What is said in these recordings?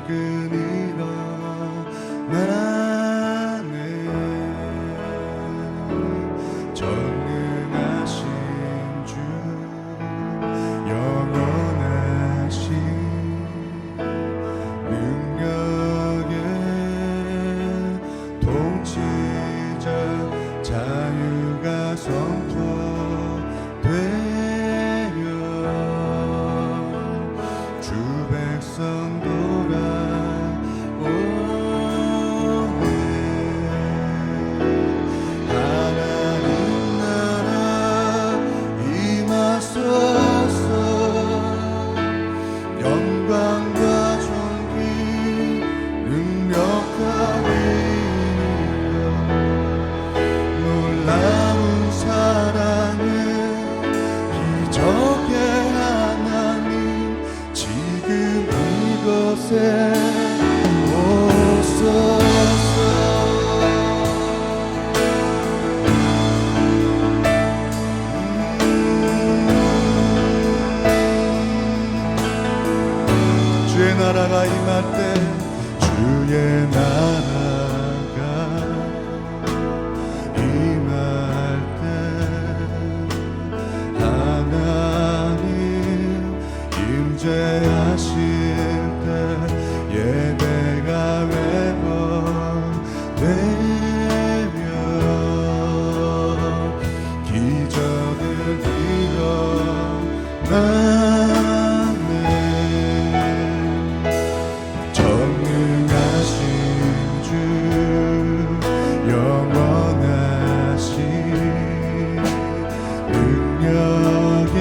일어나네. 전능하신 주 영원하신 능력의 통치자 자유가 선포되어 주 백성 돌아오네. 하나님 나라 임하소서. 영광과 존귀 능력과 위엄 놀라운 사랑은 기적의 하나님 지금 이곳에 오소서. 주의 나라가 임할 때 주의 나라가 임할 때 하나님 임재하실 때 예배가 회복되며 기적을 일어나네. 전능하신 주 영원하신 능력의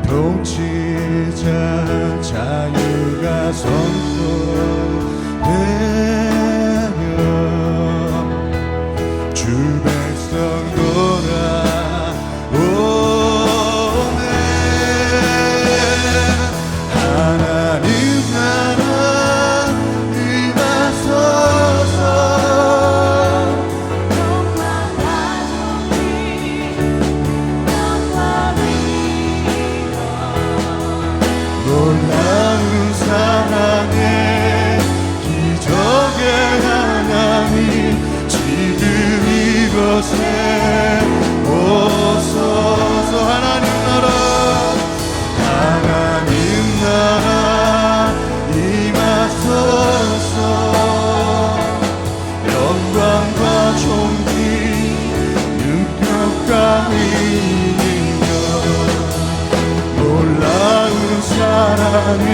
통치자 자유가 선포되며 주 백성 돌아오네. 하나님 나라 임하소서. 영광과 존귀 능력과 위엄 놀라운 사랑의 기적의 하나님 지금 이곳에 오소서. 하나님 나라 임하소서. 영광과 존귀 능력과 위엄 놀라운 사랑의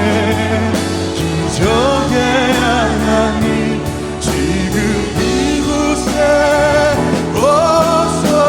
기적의 하나님 지금 이곳에 오소서.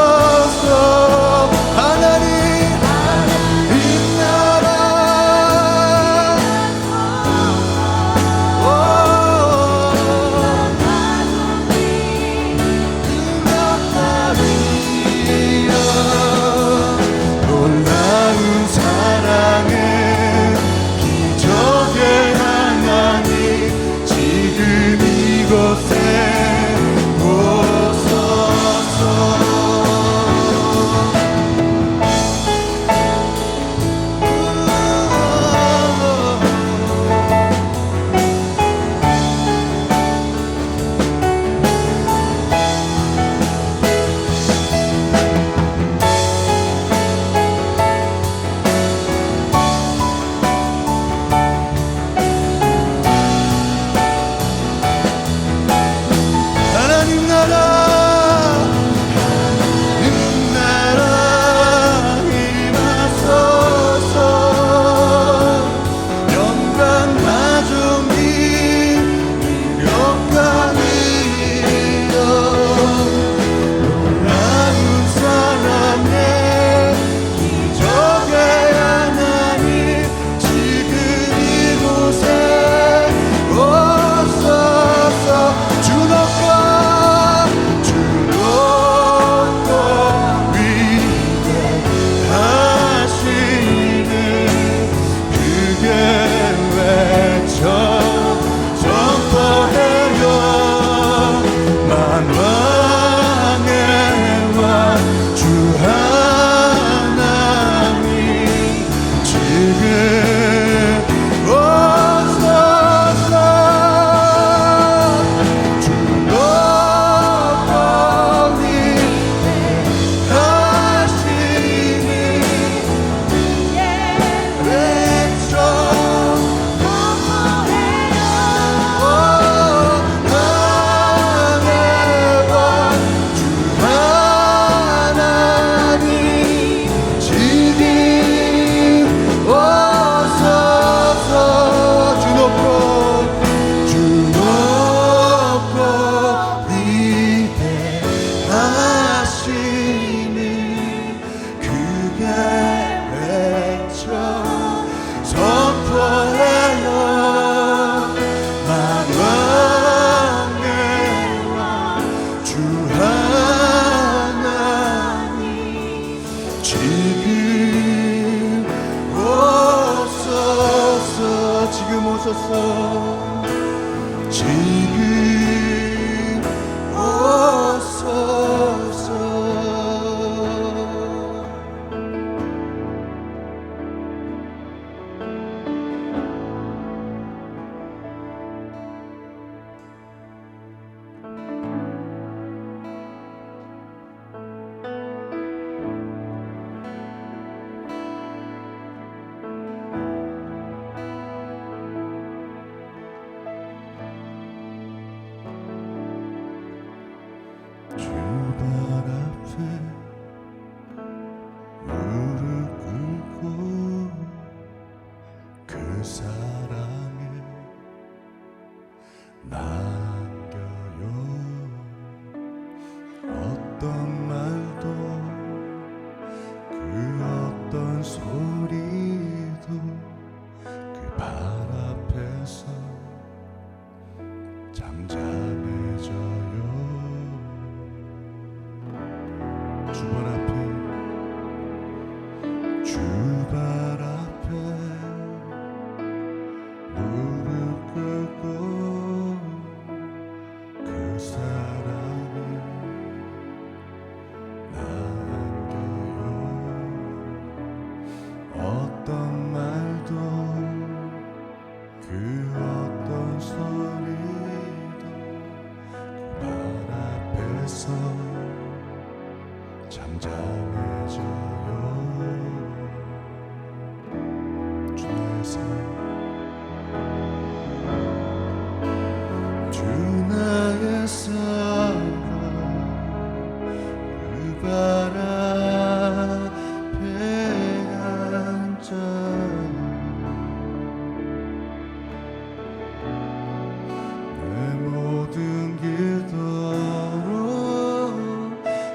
하시니 크게 외쳐 선포하여 만왕의 왕 주 하나님 지금 오소서 지금 오소서 지금 오소서 주발 앞에 무릎 꿇고 그 사랑에 남겨요 어떤 말도 그 어떤 소리도 그 발 앞에서 잠잠해져요 주발 앞에 무릎 꿇고 그 사랑에 남겨요 어떤 말도 그 어떤 소리도 그 발 앞에서 잠잠해져요 주 나의 사랑 그 발 앞에 앉아 내 모든 기도로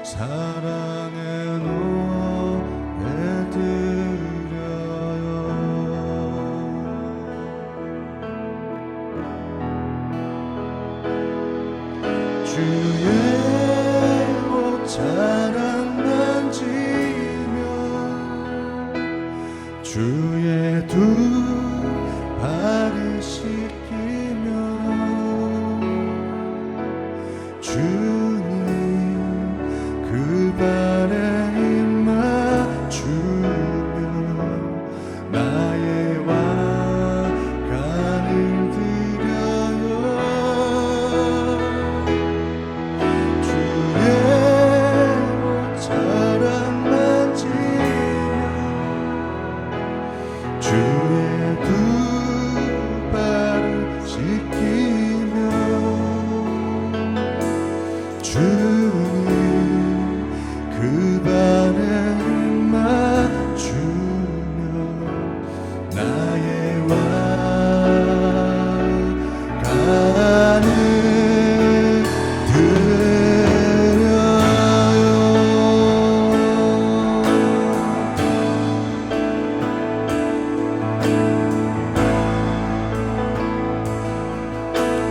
사랑의 노래 드려요 주의 옷자락 만지며 주의 두 발을 씻기며 주님 그 발에 힘 맞추며 나의 왕관을 드려요 주의 옷자락 만지며 주의 두 발을 씻기며 주님 그 발에 힘 맞추며 나의 왕관을 드려요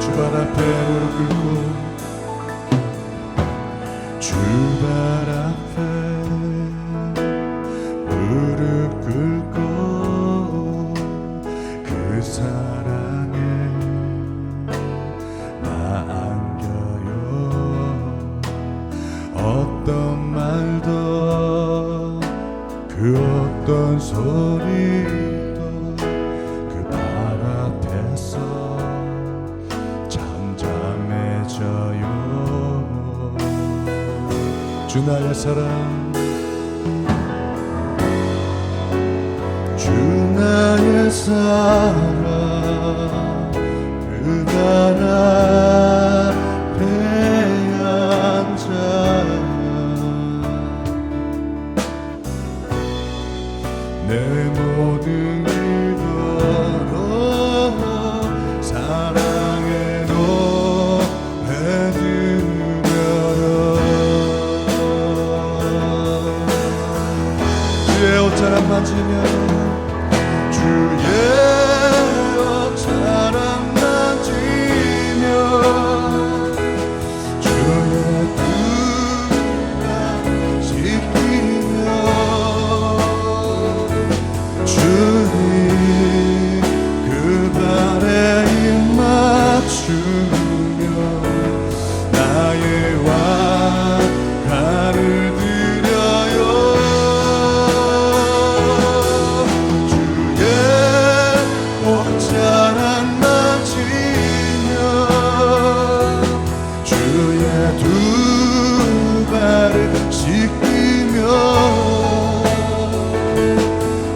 주발 앞에 무릎 꿇고 주발 앞에 무릎 꿇고 그 사랑에 나 안겨요 어떤 말도 그 어떤 소리도 그 발 앞에서 잠잠해져요 주 나의 사랑 주 나의 사랑 그 발 앞에 앉아 내 모든 기도로 사랑의 노래 드려요 옷자락 만지며 주의 옷자락 만지며 주의 두발 씻기며 주님 그 발에 입 맞추며 나의 왕가를 드려요 주의 옷자락 만지며 주의 두 발을 씻기며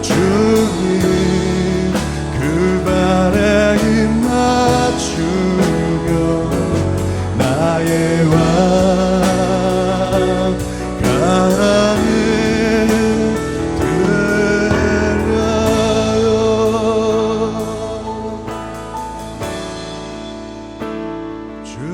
주님 그 발에 입 맞추며 나의 왕가를 드려요 주님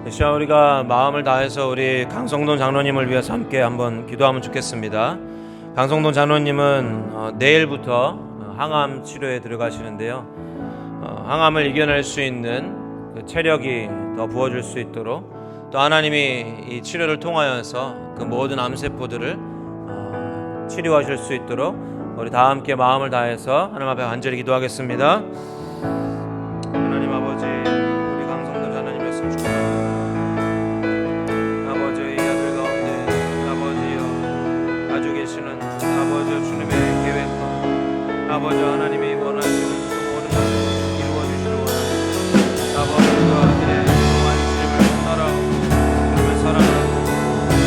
이 시간 우리가 마음을 다해서 우리 강성돈 장로님을 위해서 함께 한번 기도하면 좋겠습니다. 강성돈 장로님은 내일부터 항암 치료에 들어가시는데요. 항암을 이겨낼 수 있는 그 체력이 더 부어질 수 있도록 또 하나님이 이 치료를 통하여서 그 모든 암세포들을 치료하실 수 있도록 우리 다 함께 마음을 다해서 하나님 앞에 간절히 기도하겠습니다. 하나님 아버지, 우리 강성돈 장로님 말씀 축복합니다. 아버지의 아들 가운데 아버지여 가지고 계시는 아버지 주님의 계획과 아버지 하나님이 원하시는 그 모든 것을 이루어 주시길 원합니다. 아버지 그 아들의 영원한 주님을 따라오고 주님을 사랑하고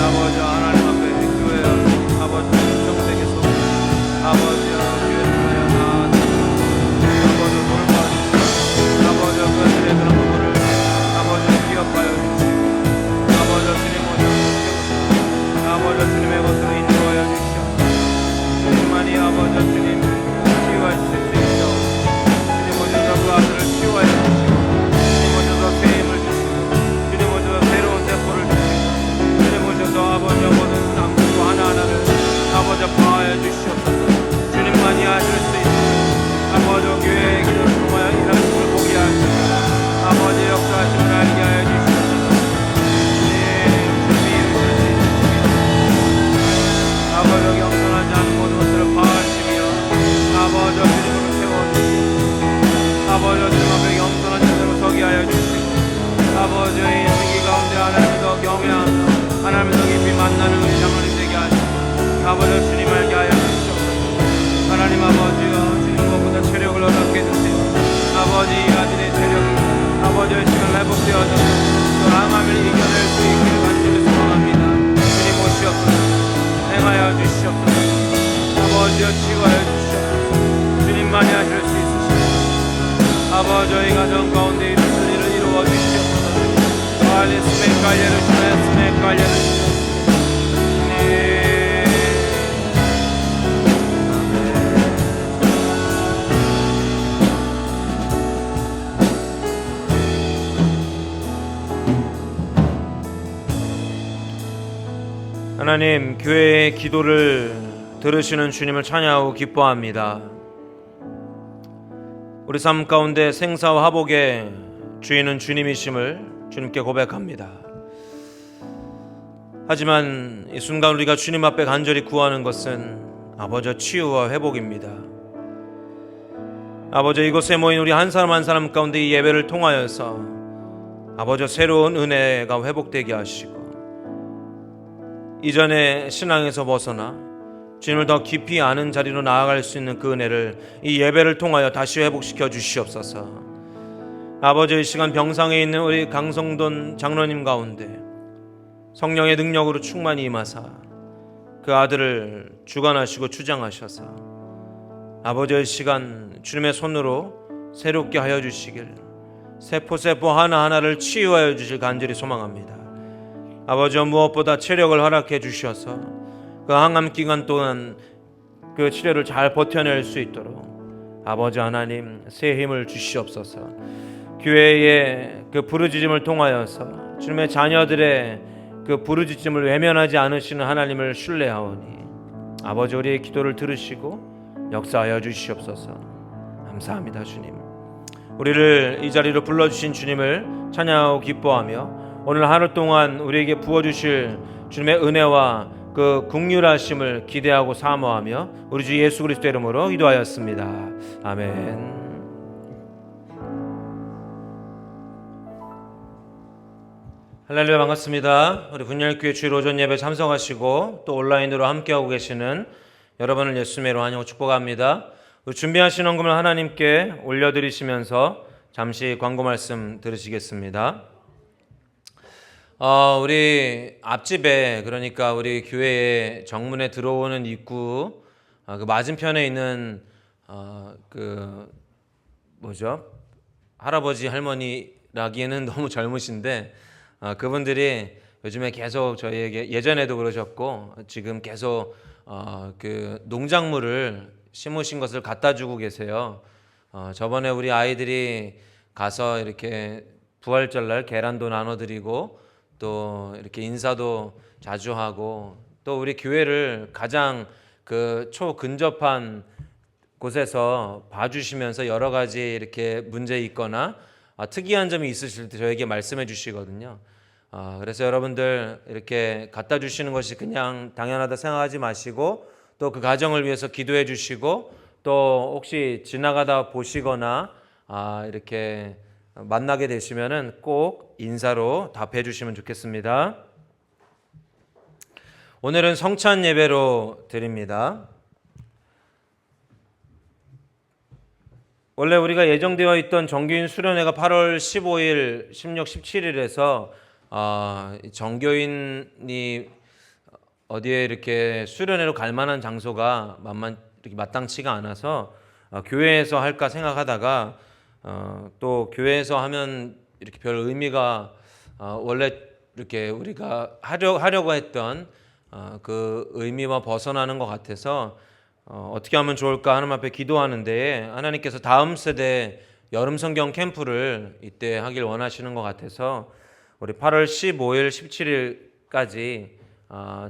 아버지 하나님 앞에 교회와 아버지 정되게 서 아버지와 교회를 위하여 나아가는 아버지 돌봐주시고 아버지 그들의 그런 부분을 아버지 기억하여 주시고 아버지 주님 오셔 아버지 주님의 것으로 인도하여 주시옵소서. 주님만이 아버지 주님 치유하실 수 있어 주님 오셔서 그 아들을 치유하여 주시고 주님 오셔서 새 힘을 주시고 주님 오셔서 새로운 세포를 주시고 주님 오셔서 아버지 모든 암세포 하나하나를 아버지 파하여 주시옵소서. 주님만이 하실 수 있어 아버지 교회의 기도를 통하여 이라심을 보게 하시고 아버지 역사하심을 알게 하여 주시옵소서. 아버지 겸손하지 않은 모든 것들을 파하시며 아버지 주님으로 세워주시고 아버지 주님 앞에 겸손한 자세로 서게 하여 주시고 아버지의 인생기 가운데 하나님을 더 경외하며 하나님을 더 깊이 만나는 우리 장로님 되게 하시고 아버지 주님 알게 하여 주시옵소서. 하나님 아버지여 주님 무엇보다 체력을 얻게 해주세요. 아버지 이 아들의 체력이 아버지의 시간 회복되어져서 또 항암을 이겨낼 수 있기를 간절히 소망합니다. 주님 오시옵소서. 행하여 주시옵소서. 아버지여 치유하여 주시옵소서. 주님만이 하실 수 있으시옵소서. 아버지의 가정 가운데 이루어질 일을 이루어 주시옵소서. 빨리 스맥 관리를 주시옵소서. 스맥 관리를 주시옵소서. 하나님, 교회의 기도를 들으시는 주님을 찬양하고 기뻐합니다. 우리 삶 가운데 생사와 화복의 주인은 주님이심을 주님께 고백합니다. 하지만 이 순간 우리가 주님 앞에 간절히 구하는 것은 아버지 치유와 회복입니다. 아버지 이곳에 모인 우리 한 사람 한 사람 가운데 이 예배를 통하여서 아버지 새로운 은혜가 회복되게 하시고 이전의 신앙에서 벗어나 주님을 더 깊이 아는 자리로 나아갈 수 있는 그 은혜를 이 예배를 통하여 다시 회복시켜 주시옵소서. 아버지 이 시간 병상에 있는 우리 강성돈 장로님 가운데 성령의 능력으로 충만히 임하사 그 아들을 주관하시고 주장하셔서 아버지의 시간 주님의 손으로 새롭게 하여 주시길 세포 하나하나를 치유하여 주실 간절히 소망합니다. 아버지 무엇보다 체력을 허락해 주셔서 그 항암 기간 동안 그 치료를 잘 버텨낼 수 있도록 아버지 하나님 새 힘을 주시옵소서. 교회의 그 부르짖음을 통하여서 주님의 자녀들의 그 부르짖음을 외면하지 않으시는 하나님을 신뢰하오니 아버지 우리의 기도를 들으시고 역사하여 주시옵소서. 감사합니다 주님. 우리를 이 자리로 불러주신 주님을 찬양하고 기뻐하며 오늘 하루 동안 우리에게 부어주실 주님의 은혜와 그 긍휼하심을 기대하고 사모하며 우리 주 예수 그리스도 이름으로 기도하였습니다. 아멘. 할렐루야, 반갑습니다. 우리 분열교회 주일 오전 예배 참석하시고 또 온라인으로 함께하고 계시는 여러분을 예수님의 이름으로 환영하고 축복합니다. 준비하신 헌금을 하나님께 올려드리시면서 잠시 광고 말씀 들으시겠습니다. 우리 앞집에, 그러니까 우리 교회의 정문에 들어오는 입구 그 맞은편에 있는 할아버지 할머니라기에는 너무 젊으신데 그분들이 요즘에 계속 저희에게, 예전에도 그러셨고 지금 계속 그 농작물을 심으신 것을 갖다 주고 계세요. 저번에 우리 아이들이 가서 이렇게 부활절날 계란도 나눠드리고 또 이렇게 인사도 자주 하고 또 우리 교회를 가장 그 초근접한 곳에서 봐주시면서 여러 가지 이렇게 문제 있거나 특이한 점이 있으실 때 저에게 말씀해 주시거든요. 그래서 여러분들 이렇게 갖다 주시는 것이 그냥 당연하다 생각하지 마시고 또 그 가정을 위해서 기도해 주시고 또 혹시 지나가다 보시거나 이렇게 만나게 되시면은 꼭 인사로 답해 주시면 좋겠습니다. 오늘은 성찬 예배로 드립니다. 원래 우리가 예정되어 있던 정규인 수련회가 8월 15일, 16, 17일에서 정교인이 어디에 이렇게 수련회로 갈 만한 장소가 이렇게 마땅치가 않아서 교회에서 할까 생각하다가 또 교회에서 하면 이렇게 별 의미가 원래 이렇게 우리가 하려고 했던 그 의미와 벗어나는 것 같아서 어떻게 하면 좋을까 하나님 앞에 기도하는데 하나님께서 다음 세대 여름 성경 캠프를 이때 하길 원하시는 것 같아서 우리 8월 15일, 17일까지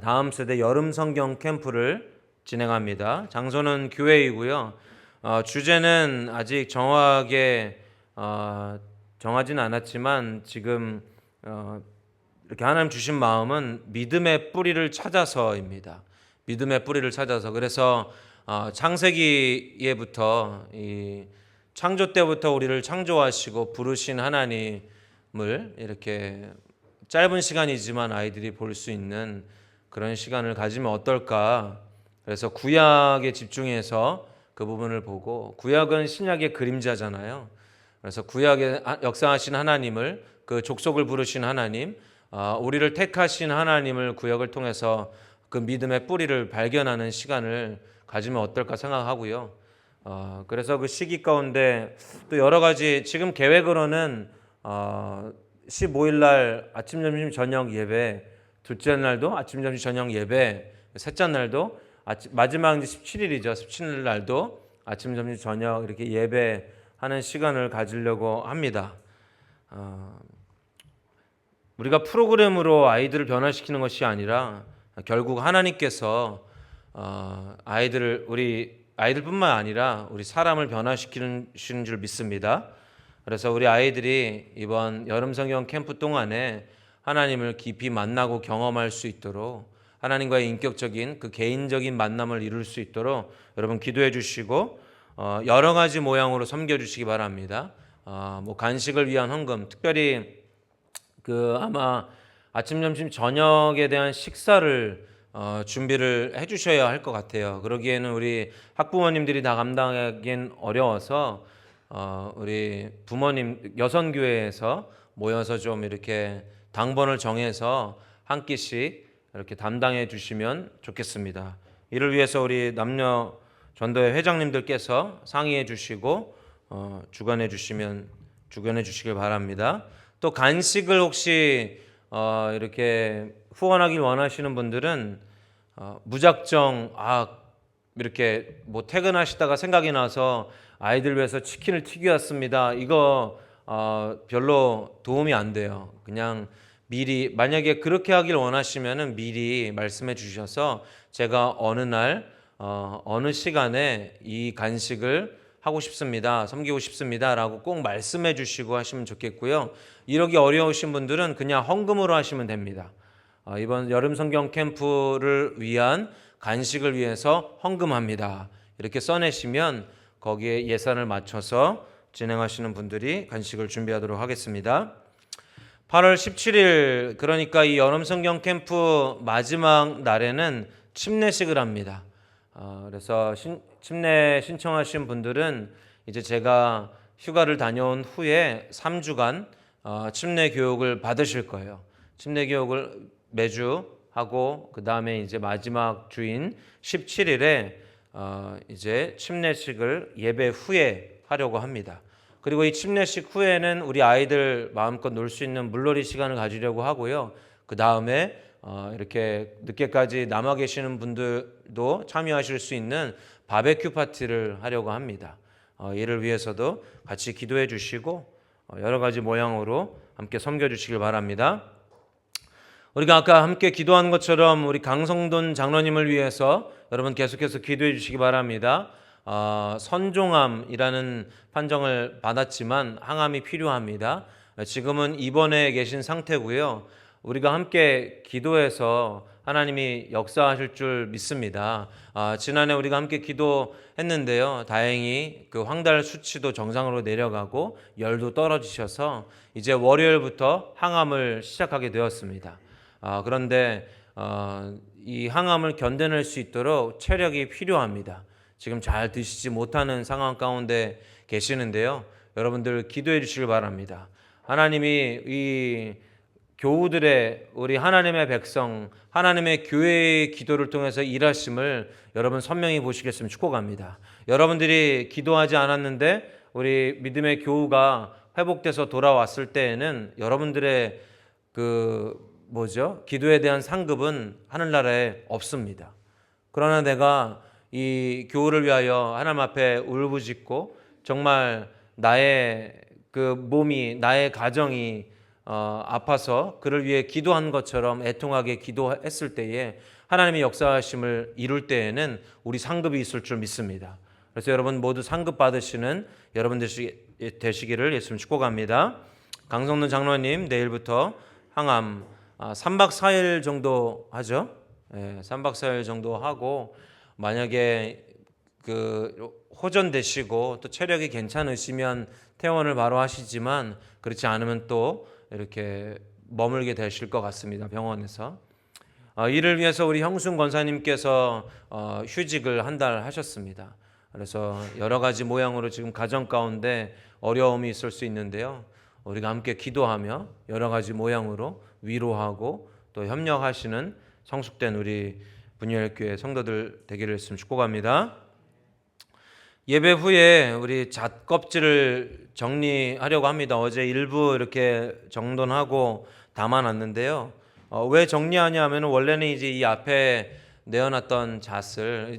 다음 세대 여름 성경 캠프를 진행합니다. 장소는 교회이고요. 주제는 아직 정확하게 정하지는 않았지만 지금 이렇게 하나님 주신 마음은 믿음의 뿌리를 찾아서입니다. 믿음의 뿌리를 찾아서. 그래서 창세기에부터 이 창조 때부터 우리를 창조하시고 부르신 하나님을 이렇게 짧은 시간이지만 아이들이 볼 수 있는 그런 시간을 가지면 어떨까. 그래서 구약에 집중해서 그 부분을 보고, 구약은 신약의 그림자잖아요. 그래서 구약에 역사하신 하나님을, 그 족속을 부르신 하나님, 우리를 택하신 하나님을 구약을 통해서 그 믿음의 뿌리를 발견하는 시간을 가지면 어떨까 생각하고요. 그래서 그 시기 가운데 또 여러 가지, 지금 계획으로는 15일 날 아침, 점심, 저녁 예배, 둘째 날도 아침, 점심, 저녁 예배, 셋째 날도 마지막 이제 17일이죠. 17일 날도 아침, 점심, 저녁 이렇게 예배하는 시간을 가지려고 합니다. 우리가 프로그램으로 아이들을 변화시키는 것이 아니라 결국 하나님께서 우리 아이들뿐만 아니라 우리 사람을 변화시키는 줄 믿습니다. 그래서 우리 아이들이 이번 여름 성경 캠프 동안에 하나님을 깊이 만나고 경험할 수 있도록, 하나님과의 인격적인 그 개인적인 만남을 이룰 수 있도록 여러분 기도해 주시고 여러 가지 모양으로 섬겨 주시기 바랍니다. 뭐 간식을 위한 헌금, 특별히 그 아마 아침, 점심, 저녁에 대한 식사를 준비를 해 주셔야 할 것 같아요. 그러기에는 우리 학부모님들이 다 감당하기엔 어려워서 우리 부모님 여선교회에서 모여서 좀 이렇게 당번을 정해서 한 끼씩 이렇게 담당해 주시면 좋겠습니다. 이를 위해서 우리 남녀 전도회 회장님들께서 상의해 주시고 주관해 주시길 바랍니다. 또 간식을 혹시 이렇게 후원하길 원하시는 분들은 무작정 이렇게 뭐 퇴근하시다가 생각이 나서 아이들 위해서 치킨을 튀겨왔습니다. 이거 별로 도움이 안 돼요. 그냥 미리 만약에 그렇게 하길 원하시면은 미리 말씀해 주셔서 제가 어느 날 어느 시간에 이 간식을 하고 싶습니다. 섬기고 싶습니다라고 꼭 말씀해 주시고 하시면 좋겠고요. 이러기 어려우신 분들은 그냥 헌금으로 하시면 됩니다. 이번 여름 성경 캠프를 위한 간식을 위해서 헌금합니다. 이렇게 써내시면 거기에 예산을 맞춰서 진행하시는 분들이 간식을 준비하도록 하겠습니다. 8월 17일 그러니까 이 여름 성경 캠프 마지막 날에는 침례식을 합니다. 그래서 침례 신청하신 분들은 이제 제가 휴가를 다녀온 후에 3주간 침례 교육을 받으실 거예요. 침례 교육을 매주 하고 그 다음에 이제 마지막 주인 17일에 이제 침례식을 예배 후에 하려고 합니다. 그리고 이 침례식 후에는 우리 아이들 마음껏 놀 수 있는 물놀이 시간을 가지려고 하고요. 그 다음에 이렇게 늦게까지 남아 계시는 분들도 참여하실 수 있는 바베큐 파티를 하려고 합니다. 이를 위해서도 같이 기도해 주시고 여러 가지 모양으로 함께 섬겨 주시길 바랍니다. 우리가 아까 함께 기도한 것처럼 우리 강성돈 장로님을 위해서 여러분 계속해서 기도해 주시기 바랍니다. 선종암이라는 판정을 받았지만 항암이 필요합니다. 지금은 입원해 계신 상태고요. 우리가 함께 기도해서 하나님이 역사하실 줄 믿습니다. 지난해 우리가 함께 기도했는데요. 다행히 그 황달 수치도 정상으로 내려가고 열도 떨어지셔서 이제 월요일부터 항암을 시작하게 되었습니다. 그런데 이 항암을 견뎌낼 수 있도록 체력이 필요합니다. 지금 잘 드시지 못하는 상황 가운데 계시는데요. 여러분들 기도해 주시길 바랍니다. 하나님이 이 교우들의 우리 하나님의 백성, 하나님의 교회의 기도를 통해서 일하심을 여러분 선명히 보시겠으면 축복합니다. 여러분들이 기도하지 않았는데 우리 믿음의 교우가 회복돼서 돌아왔을 때에는 여러분들의 기도에 대한 상급은 하늘나라에 없습니다. 그러나 내가 이 교우를 위하여 하나님 앞에 울부짖고 정말 나의 그 몸이 나의 가정이 아파서 그를 위해 기도한 것처럼 애통하게 기도했을 때에 하나님의 역사하심을 이룰 때에는 우리 상급이 있을 줄 믿습니다. 그래서 여러분 모두 상급 받으시는 여러분들 되시기를 예수님 축복합니다. 강성돈 장로님 내일부터 항암 3박 4일 정도 하죠. 3박 4일 정도 하고 만약에 호전되시고 또 체력이 괜찮으시면 퇴원을 바로 하시지만 그렇지 않으면 또 이렇게 머물게 되실 것 같습니다. 병원에서. 이를 위해서 우리 형순 권사님께서 휴직을 한 달 하셨습니다. 그래서 여러 가지 모양으로 지금 가정 가운데 어려움이 있을 수 있는데요. 우리가 함께 기도하며 여러 가지 모양으로 위로하고 또 협력하시는 성숙된 우리 분유엘교회 성도들 되기를 했으면 축복합니다. 예배 후에 우리 잣껍질을 정리하려고 합니다. 어제 일부 이렇게 정돈하고 담아놨는데요. 왜 정리하냐 하면 원래는 이제 이 앞에 내어놨던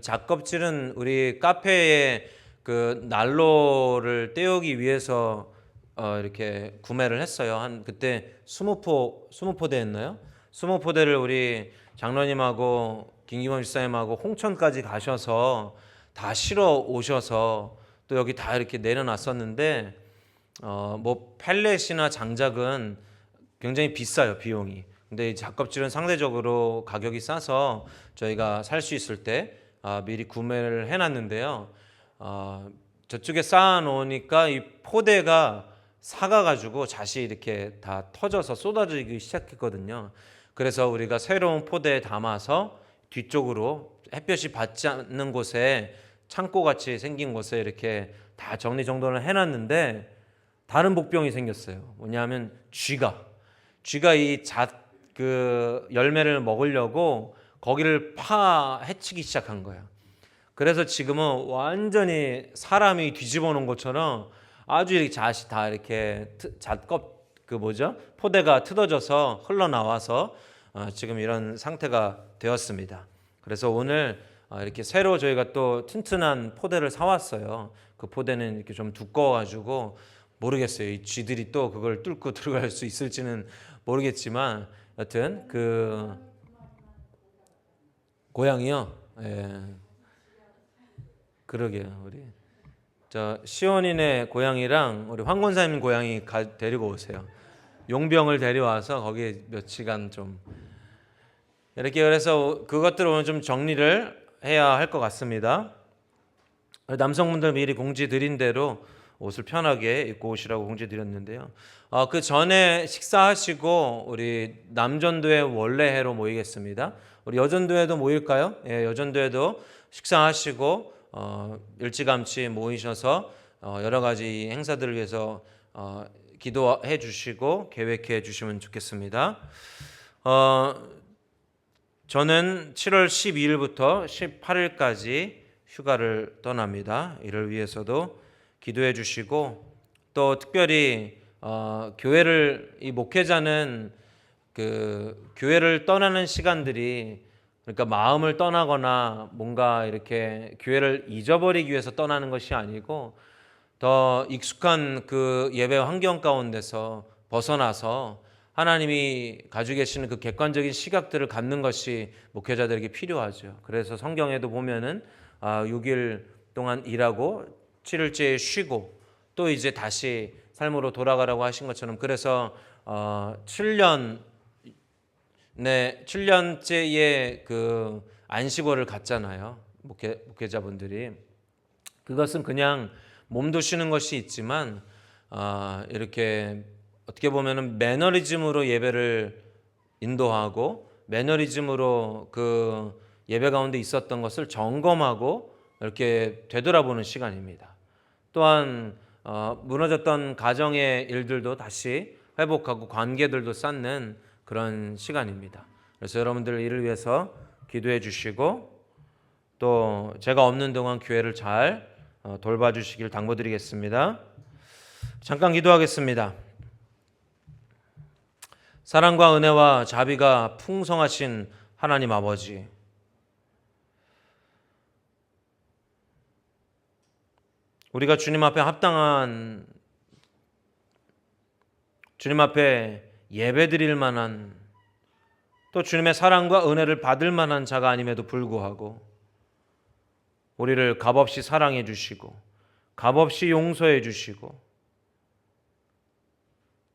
잣껍질은 우리 카페에 그 난로를 때우기 위해서 이렇게 구매를 했어요. 한 그때 20포대였나요? 20포대를 우리 장로님하고 김기범 집사님하고 홍천까지 가셔서 다 실어 오셔서 또 여기 다 이렇게 내려놨었는데 뭐 펠렛이나 장작은 굉장히 비싸요, 비용이. 근데 이 잣껍질은 상대적으로 가격이 싸서 저희가 살 수 있을 때 미리 구매를 해놨는데요. 저쪽에 쌓아놓으니까 이 포대가 사가가지고 잣이 이렇게 다 터져서 쏟아지기 시작했거든요. 그래서 우리가 새로운 포대에 담아서 뒤쪽으로 햇볕이 받지 않는 곳에 창고같이 생긴 곳에 이렇게 다 정리정돈을 해놨는데 다른 복병이 생겼어요. 뭐냐면 쥐가 이 잣 그 열매를 먹으려고 거기를 해치기 시작한 거예요. 그래서 지금은 완전히 사람이 뒤집어 놓은 것처럼 아주 이렇게 잣이 다 이렇게 포대가 뜯어져서 흘러나와서 지금 이런 상태가 되었습니다. 그래서 오늘 이렇게 새로 저희가 또 튼튼한 포대를 사왔어요. 그 포대는 이렇게 좀 두꺼워가지고 모르겠어요. 이 쥐들이 또 그걸 뚫고 들어갈 수 있을지는 모르겠지만 여튼 그 고양이요. 예. 그러게요. 우리 저 시온이네 고양이랑 우리 황 권사님 고양이 데리고 오세요. 용병을 데려와서 거기에 몇 시간 좀 이렇게 그래서 그것들을 오늘 좀 정리를 해야 할 것 같습니다. 남성분들 미리 공지 드린 대로 옷을 편하게 입고 오시라고 공지 드렸는데요. 그 전에 식사하시고 우리 남전도회 원래회로 모이겠습니다. 우리 여전도회도 모일까요? 예, 여전도회도 식사하시고 일찌감치 모이셔서 여러 가지 행사들을 위해서 기도해 주시고 계획해 주시면 좋겠습니다. 저는 7월 12일부터 18일까지 휴가를 떠납니다. 이를 위해서도 기도해 주시고 또 특별히 교회를 이 목회자는 그 교회를 떠나는 시간들이 그러니까 마음을 떠나거나 뭔가 이렇게 교회를 잊어버리기 위해서 떠나는 것이 아니고 더 익숙한 그 예배 환경 가운데서 벗어나서 하나님이 가지고 계시는 그 객관적인 시각들을 갖는 것이 목회자들에게 필요하죠. 그래서 성경에도 보면은 6일 동안 일하고 7일째 쉬고 또 이제 다시 삶으로 돌아가라고 하신 것처럼 그래서 7년째의 그 안식월을 갖잖아요. 목회자분들이 그것은 그냥 몸도 쉬는 것이 있지만 이렇게 어떻게 보면은 매너리즘으로 예배를 인도하고 매너리즘으로 그 예배 가운데 있었던 것을 점검하고 이렇게 되돌아보는 시간입니다. 또한 무너졌던 가정의 일들도 다시 회복하고 관계들도 쌓는 그런 시간입니다. 그래서 여러분들 이를 위해서 기도해 주시고 또 제가 없는 동안 교회를 잘 돌봐주시길 당부드리겠습니다. 잠깐 기도하겠습니다. 사랑과 은혜와 자비가 풍성하신 하나님 아버지, 우리가 주님 앞에 합당한 주님 앞에 예배드릴 만한 또 주님의 사랑과 은혜를 받을 만한 자가 아님에도 불구하고 우리를 값없이 사랑해 주시고 값없이 용서해 주시고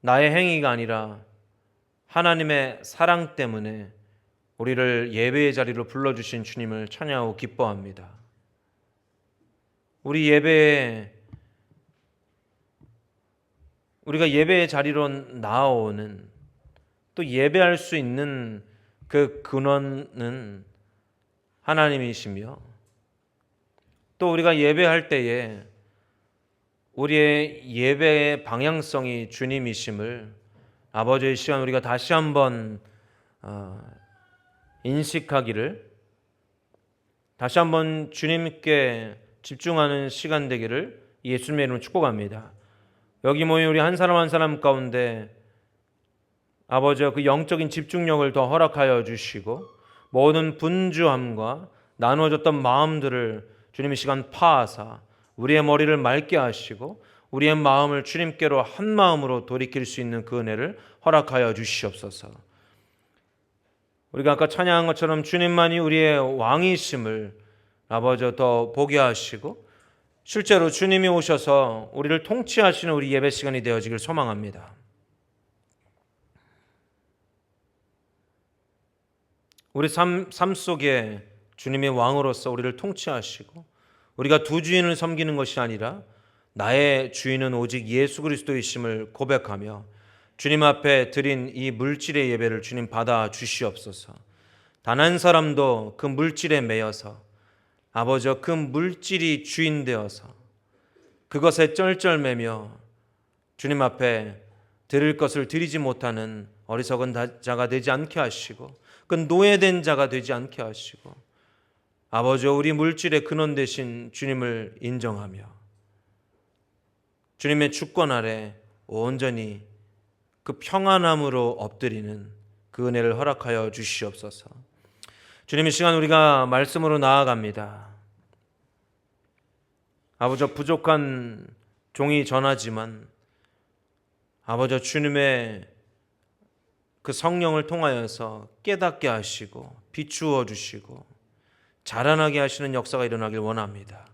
나의 행위가 아니라 하나님의 사랑 때문에 우리를 예배의 자리로 불러주신 주님을 찬양하고 기뻐합니다. 우리가 예배의 자리로 나아오는 또 예배할 수 있는 그 근원은 하나님이시며 또 우리가 예배할 때에 우리의 예배의 방향성이 주님이심을 아버지의 시간 우리가 다시 한번 인식하기를 다시 한번 주님께 집중하는 시간 되기를 예수님의 이름으로 축복합니다. 여기 모인 우리 한 사람 한 사람 가운데 아버지와 그 영적인 집중력을 더 허락하여 주시고 모든 분주함과 나누어졌던 마음들을 주님의 시간 파하사 우리의 머리를 맑게 하시고 우리의 마음을 주님께로 한 마음으로 돌이킬 수 있는 그 은혜를 허락하여 주시옵소서. 우리가 아까 찬양한 것처럼 주님만이 우리의 왕이심을 아버지 더 보게 하시고 실제로 주님이 오셔서 우리를 통치하시는 우리 예배 시간이 되어지길 소망합니다. 우리 삶 속에 주님의 왕으로서 우리를 통치하시고 우리가 두 주인을 섬기는 것이 아니라 나의 주인은 오직 예수 그리스도이심을 고백하며 주님 앞에 드린 이 물질의 예배를 주님 받아 주시옵소서. 단 한 사람도 그 물질에 매여서 아버지 그 물질이 주인 되어서 그것에 쩔쩔매며 주님 앞에 드릴 것을 드리지 못하는 어리석은 자가 되지 않게 하시고 그 노예된 자가 되지 않게 하시고 아버지 우리 물질의 근원 되신 주님을 인정하며 주님의 주권 아래 온전히 그 평안함으로 엎드리는 그 은혜를 허락하여 주시옵소서. 주님, 이 시간 우리가 말씀으로 나아갑니다. 아버지, 부족한 종이 전하지만 아버지 주님의 그 성령을 통하여서 깨닫게 하시고 비추어 주시고 자라나게 하시는 역사가 일어나길 원합니다.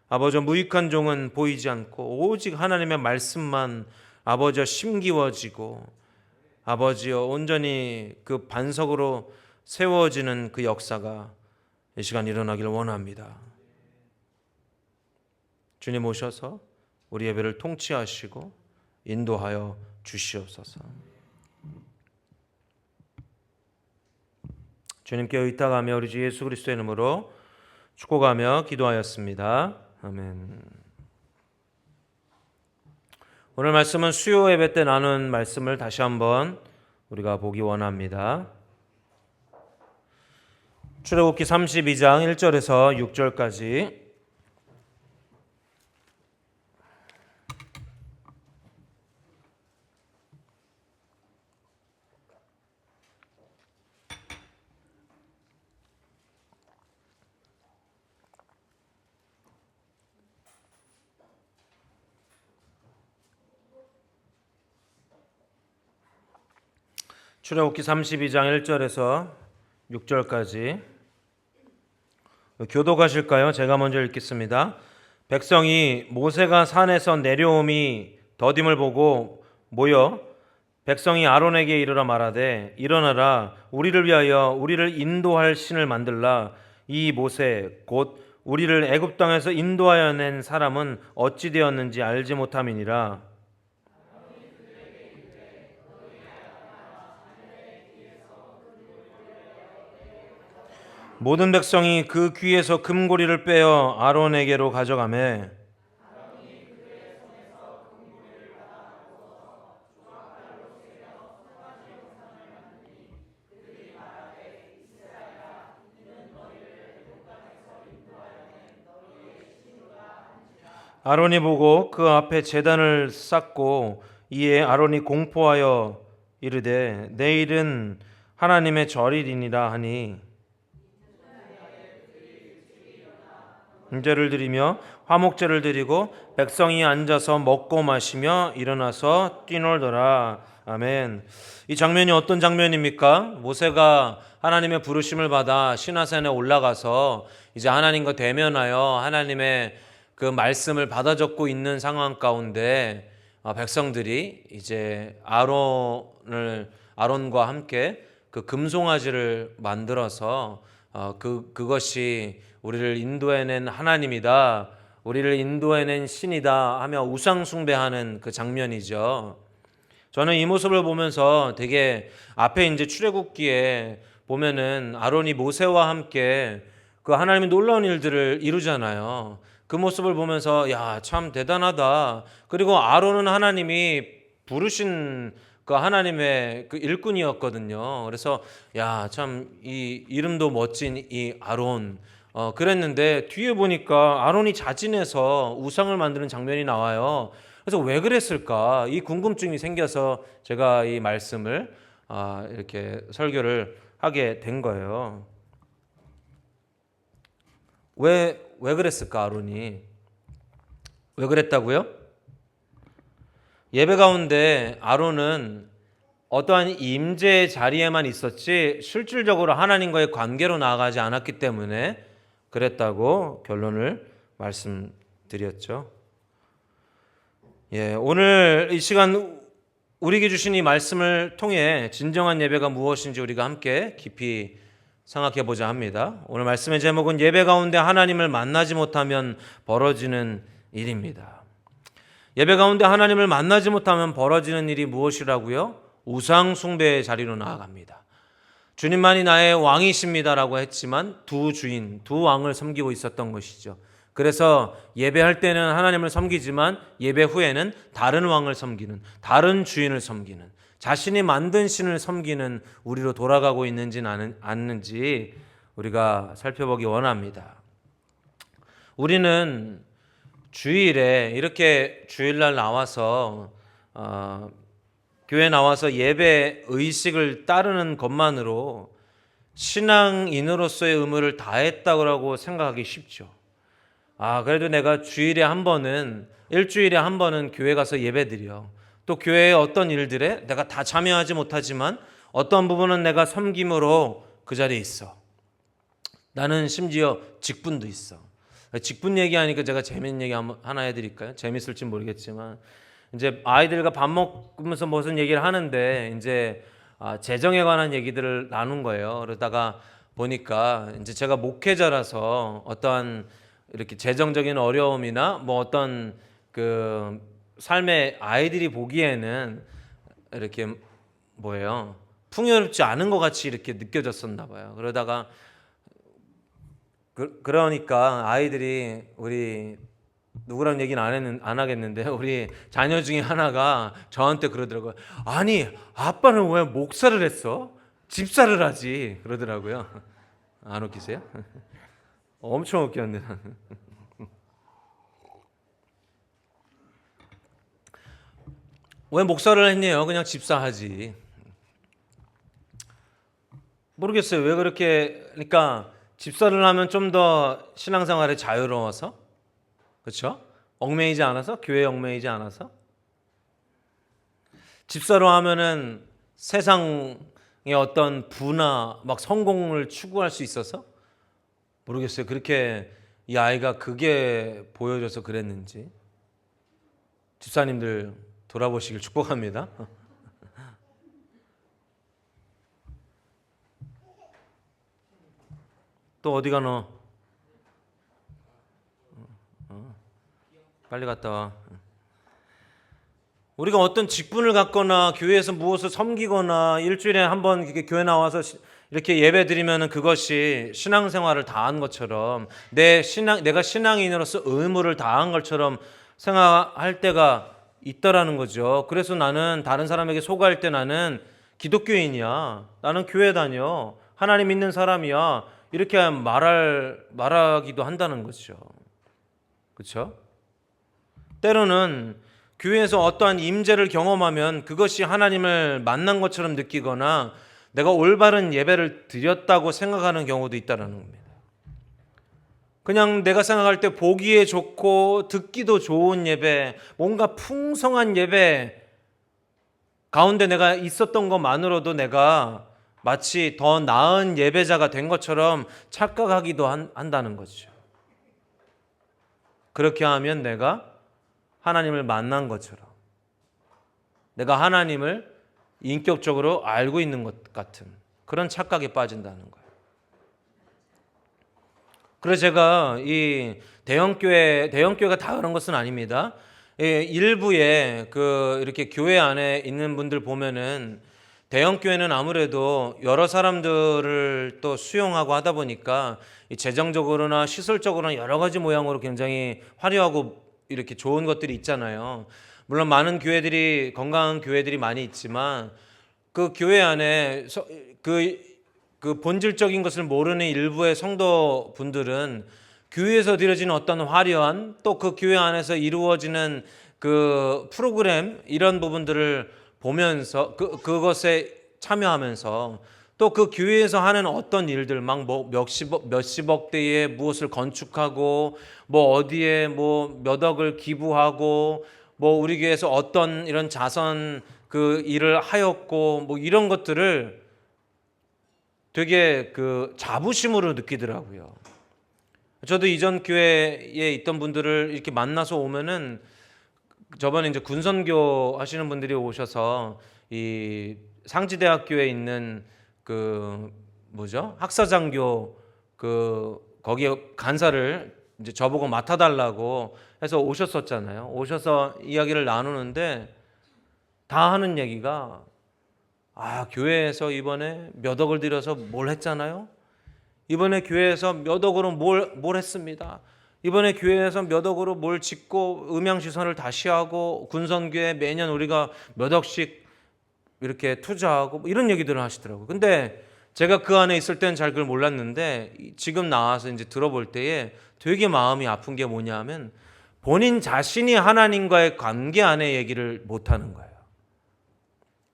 아버지, 무익한 종은 보이지 않고 오직 하나님의 말씀만 아버지 심기워지고 아버지 온전히 그 반석으로 세워지는 그 역사가 이 시간 일어나길 원합니다. 주님 오셔서 우리 예배를 통치하시고 인도하여 주시옵소서. 주님께 의탁하며 우리 주 예수 그리스도의 이름으로 축복하며 기도하였습니다. 아멘. 오늘 말씀은 수요 예배 때 나눈 말씀을 다시 한번 우리가 보기 원합니다. 출애굽기 32장 1절에서 6절까지 출애굽기 32장 1절에서 6절까지 교독하실까요? 제가 먼저 읽겠습니다. 백성이 모세가 산에서 내려옴이 더딤을 보고 모여 백성이 아론에게 이르러 말하되 일어나라 우리를 위하여 우리를 인도할 신을 만들라. 이 모세 곧 우리를 애굽 땅에서 인도하여 낸 사람은 어찌 되었는지 알지 못함이니라. 모든 백성이 그 귀에서 금고리를 빼어 아론에게로 가져가매 아론이 보고 그 앞에 제단을 쌓고 이에 아론이 공포하여 이르되 내일은 하나님의 절일이니라 하니 인제를 드리며 화목제를 드리고 백성이 앉아서 먹고 마시며 일어나서 뛰놀더라. 아멘. 이 장면이 어떤 장면입니까? 모세가 하나님의 부르심을 받아 시내산에 올라가서 이제 하나님과 대면하여 하나님의 그 말씀을 받아 적고 있는 상황 가운데 백성들이 이제 아론과 함께 그 금송아지를 만들어서 그것이 우리를 인도해낸 하나님이다, 우리를 인도해낸 신이다 하며 우상 숭배하는 그 장면이죠. 저는 이 모습을 보면서 되게 앞에 이제 출애굽기에 보면은 아론이 모세와 함께 그 하나님의 놀라운 일들을 이루잖아요. 그 모습을 보면서 야, 참 대단하다. 그리고 아론은 하나님이 부르신 그 하나님의 그 일꾼이었거든요. 그래서 야, 참 이 이름도 멋진 이 아론. 그랬는데 뒤에 보니까 아론이 자진해서 우상을 만드는 장면이 나와요. 그래서 왜 그랬을까? 이 궁금증이 생겨서 제가 이 말씀을 이렇게 설교를 하게 된 거예요. 왜 그랬을까? 아론이 왜 그랬다고요? 예배 가운데 아론은 어떠한 임재의 자리에만 있었지 실질적으로 하나님과의 관계로 나아가지 않았기 때문에 그랬다고 결론을 말씀드렸죠. 오늘 이 시간 우리에게 주신 이 말씀을 통해 진정한 예배가 무엇인지 우리가 함께 깊이 생각해 보자 합니다. 오늘 말씀의 제목은 예배 가운데 하나님을 만나지 못하면 벌어지는 일입니다. 예배 가운데 하나님을 만나지 못하면 벌어지는 일이 무엇이라고요? 우상 숭배의 자리로 나아갑니다. 주님만이 나의 왕이십니다라고 했지만 두 주인, 두 왕을 섬기고 있었던 것이죠. 그래서 예배할 때는 하나님을 섬기지만 예배 후에는 다른 왕을 섬기는, 다른 주인을 섬기는, 자신이 만든 신을 섬기는 우리로 돌아가고 있는지는 않는지 우리가 살펴보기 원합니다. 우리는 주일에 이렇게 주일날 나와서 교회 나와서 예배 의식을 따르는 것만으로 신앙인으로서의 의무를 다했다고 생각하기 쉽죠. 그래도 내가 주일에 한 번은, 일주일에 한 번은 교회 가서 예배드려. 또 교회의 어떤 일들에 내가 다 참여하지 못하지만 어떤 부분은 내가 섬김으로 그 자리에 있어. 나는 심지어 직분도 있어. 직분 얘기하니까 제가 재밌는 얘기 하나 해드릴까요? 재밌을지 모르겠지만 이제 아이들과 밥 먹으면서 무슨 얘기를 하는데 이제 재정에 관한 얘기들을 나눈 거예요. 그러다가 보니까 이제 제가 목회자라서 어떠한 이렇게 재정적인 어려움이나 뭐 어떤 그 삶의 아이들이 보기에는 이렇게 뭐예요? 풍요롭지 않은 것 같이 이렇게 느껴졌었나 봐요. 그러다가 그러니까 아이들이 우리 누구랑 얘기는 안 하겠는데 우리 자녀 중에 하나가 저한테 그러더라고요. 아니 아빠는 왜 목사를 했어? 집사를 하지 그러더라고요. 안 웃기세요? 엄청 웃겼네. 왜 목사를 했네요? 그냥 집사하지. 모르겠어요. 왜 그렇게, 그러니까 집사를 하면 좀 더 신앙생활에 자유로워서, 그렇죠? 얽매이지 않아서, 교회에 얽매이지 않아서. 집사로 하면은 세상의 어떤 부나 막 성공을 추구할 수 있어서 모르겠어요. 그렇게 이 아이가 그게 보여져서 그랬는지. 집사님들 돌아보시길 축복합니다. 또 어디가 너? 빨리 갔다 와. 우리가 어떤 직분을 갖거나 교회에서 무엇을 섬기거나 일주일에 한 번 이렇게 교회 나와서 이렇게 예배 드리면은 그것이 신앙생활을 다한 것처럼 내가 신앙인으로서 의무를 다한 것처럼 생각할 때가 있다라는 거죠. 그래서 나는 다른 사람에게 소개할 때 나는 기독교인이야. 나는 교회 다녀. 하나님 믿는 사람이야. 이렇게 말하기도 한다는 거죠. 그렇죠? 때로는 교회에서 어떠한 임재를 경험하면 그것이 하나님을 만난 것처럼 느끼거나 내가 올바른 예배를 드렸다고 생각하는 경우도 있다는 겁니다. 그냥 내가 생각할 때 보기에 좋고 듣기도 좋은 예배, 뭔가 풍성한 예배 가운데 내가 있었던 것만으로도 내가 마치 더 나은 예배자가 된 것처럼 착각하기도 한다는 거죠. 그렇게 하면 내가 하나님을 만난 것처럼, 내가 하나님을 인격적으로 알고 있는 것 같은 그런 착각에 빠진다는 거예요. 그래서 제가 이 대형교회가 다 그런 것은 아닙니다. 일부에 이렇게 교회 안에 있는 분들 보면은 대형교회는 아무래도 여러 사람들을 또 수용하고 하다 보니까 재정적으로나 시설적으로나 여러 가지 모양으로 굉장히 화려하고 이렇게 좋은 것들이 있잖아요. 물론 많은 교회들이, 건강한 교회들이 많이 있지만 그 교회 안에 그 본질적인 것을 모르는 일부의 성도분들은 교회에서 드려지는 어떤 화려한 또 그 교회 안에서 이루어지는 그 프로그램 이런 부분들을 보면서 그것에 참여하면서 또 그 교회에서 하는 어떤 일들 막 뭐 몇십억대의 무엇을 건축하고 뭐 어디에 뭐 몇 억을 기부하고 뭐 우리 교회에서 어떤 이런 자선 그 일을 하였고 뭐 이런 것들을 되게 그 자부심으로 느끼더라고요. 저도 이전 교회에 있던 분들을 이렇게 만나서 오면은 저번에 이제 군선교 하시는 분들이 오셔서 이 상지대학교에 있는 학사장교 거기에 간사를 이제 저보고 맡아달라고 해서 오셨었잖아요. 오셔서 이야기를 나누는데 다 하는 얘기가 교회에서 이번에 몇 억을 들여서 뭘 했잖아요. 이번에 교회에서 몇 억으로 뭘 했습니다. 이번에 교회에서 몇 억으로 뭘 짓고 음향시설을 다시 하고 군선교회 매년 우리가 몇 억씩 이렇게 투자하고 이런 얘기들을 하시더라고요. 근데 제가 그 안에 있을 때는 잘 그걸 몰랐는데 지금 나와서 이제 들어볼 때에 되게 마음이 아픈 게 뭐냐면 본인 자신이 하나님과의 관계 안에 얘기를 못하는 거예요.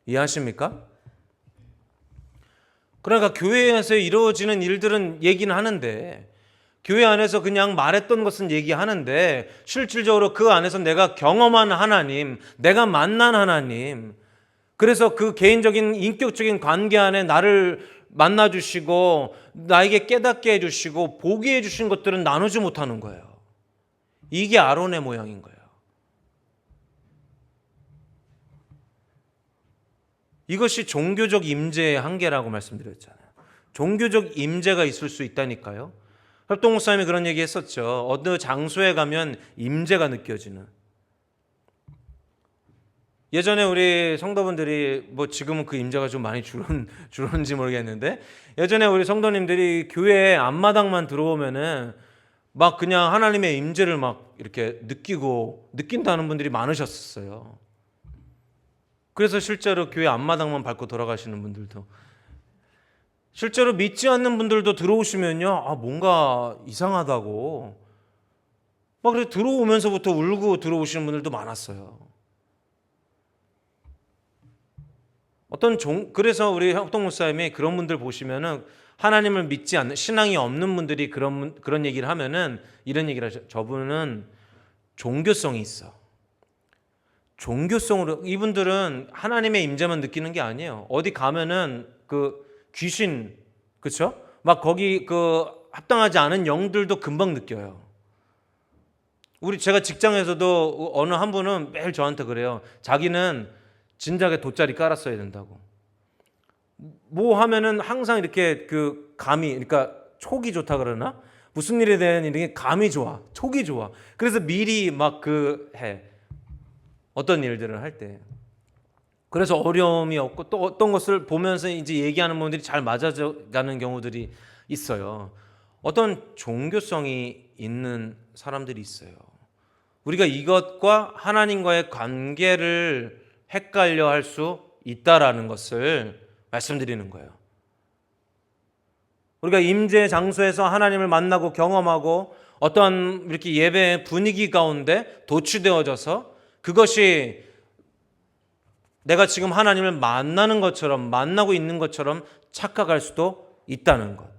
이해하십니까? 그러니까 교회에서 이루어지는 일들은 얘기는 하는데, 교회 안에서 그냥 말했던 것은 얘기하는데, 실질적으로 그 안에서 내가 경험한 하나님, 내가 만난 하나님, 그래서 그 개인적인 인격적인 관계 안에 나를 만나주시고 나에게 깨닫게 해주시고 보게 해주신 것들은 나누지 못하는 거예요. 이게 아론의 모양인 거예요. 이것이 종교적 임재의 한계라고 말씀드렸잖아요. 종교적 임재가 있을 수 있다니까요. 협동 목사님이 그런 얘기 했었죠. 어느 장소에 가면 임재가 느껴지는. 예전에 우리 성도분들이 뭐 지금은 그 임재가 좀 많이 줄었는지 모르겠는데, 예전에 우리 성도님들이 교회 앞마당만 들어오면은 막 그냥 하나님의 임재를 막 이렇게 느낀다는 분들이 많으셨어요. 그래서 실제로 교회 앞마당만 밟고 돌아가시는 분들도, 실제로 믿지 않는 분들도 들어오시면요, 뭔가 이상하다고 막 그래 들어오면서부터 울고 들어오시는 분들도 많았어요. 그래서 우리 협동 목사님이 그런 분들 보시면은 하나님을 믿지 않는, 신앙이 없는 분들이 그런 얘기를 하면은 이런 얘기를 하죠. 저분은 종교성이 있어. 종교성으로, 이분들은 하나님의 임재만 느끼는 게 아니에요. 어디 가면은 그 귀신, 그렇죠? 막 거기 그 합당하지 않은 영들도 금방 느껴요. 제가 직장에서도 어느 한 분은 매일 저한테 그래요. 자기는 진작에 돗자리 깔았어야 된다고. 뭐 하면은 항상 이렇게 그 감이, 그러니까 촉이 좋다 그러나? 무슨 일에 대한 이렇게 감이 좋아. 촉이 좋아. 그래서 미리 막 해. 어떤 일들을 할 때. 그래서 어려움이 없고 또 어떤 것을 보면서 이제 얘기하는 분들이 잘 맞아가는 경우들이 있어요. 어떤 종교성이 있는 사람들이 있어요. 우리가 이것과 하나님과의 관계를 헷갈려 할 수 있다라는 것을 말씀드리는 거예요. 우리가 임재 장소에서 하나님을 만나고 경험하고 어떤 이렇게 예배의 분위기 가운데 도취되어져서 그것이 내가 지금 하나님을 만나는 것처럼, 만나고 있는 것처럼 착각할 수도 있다는 것.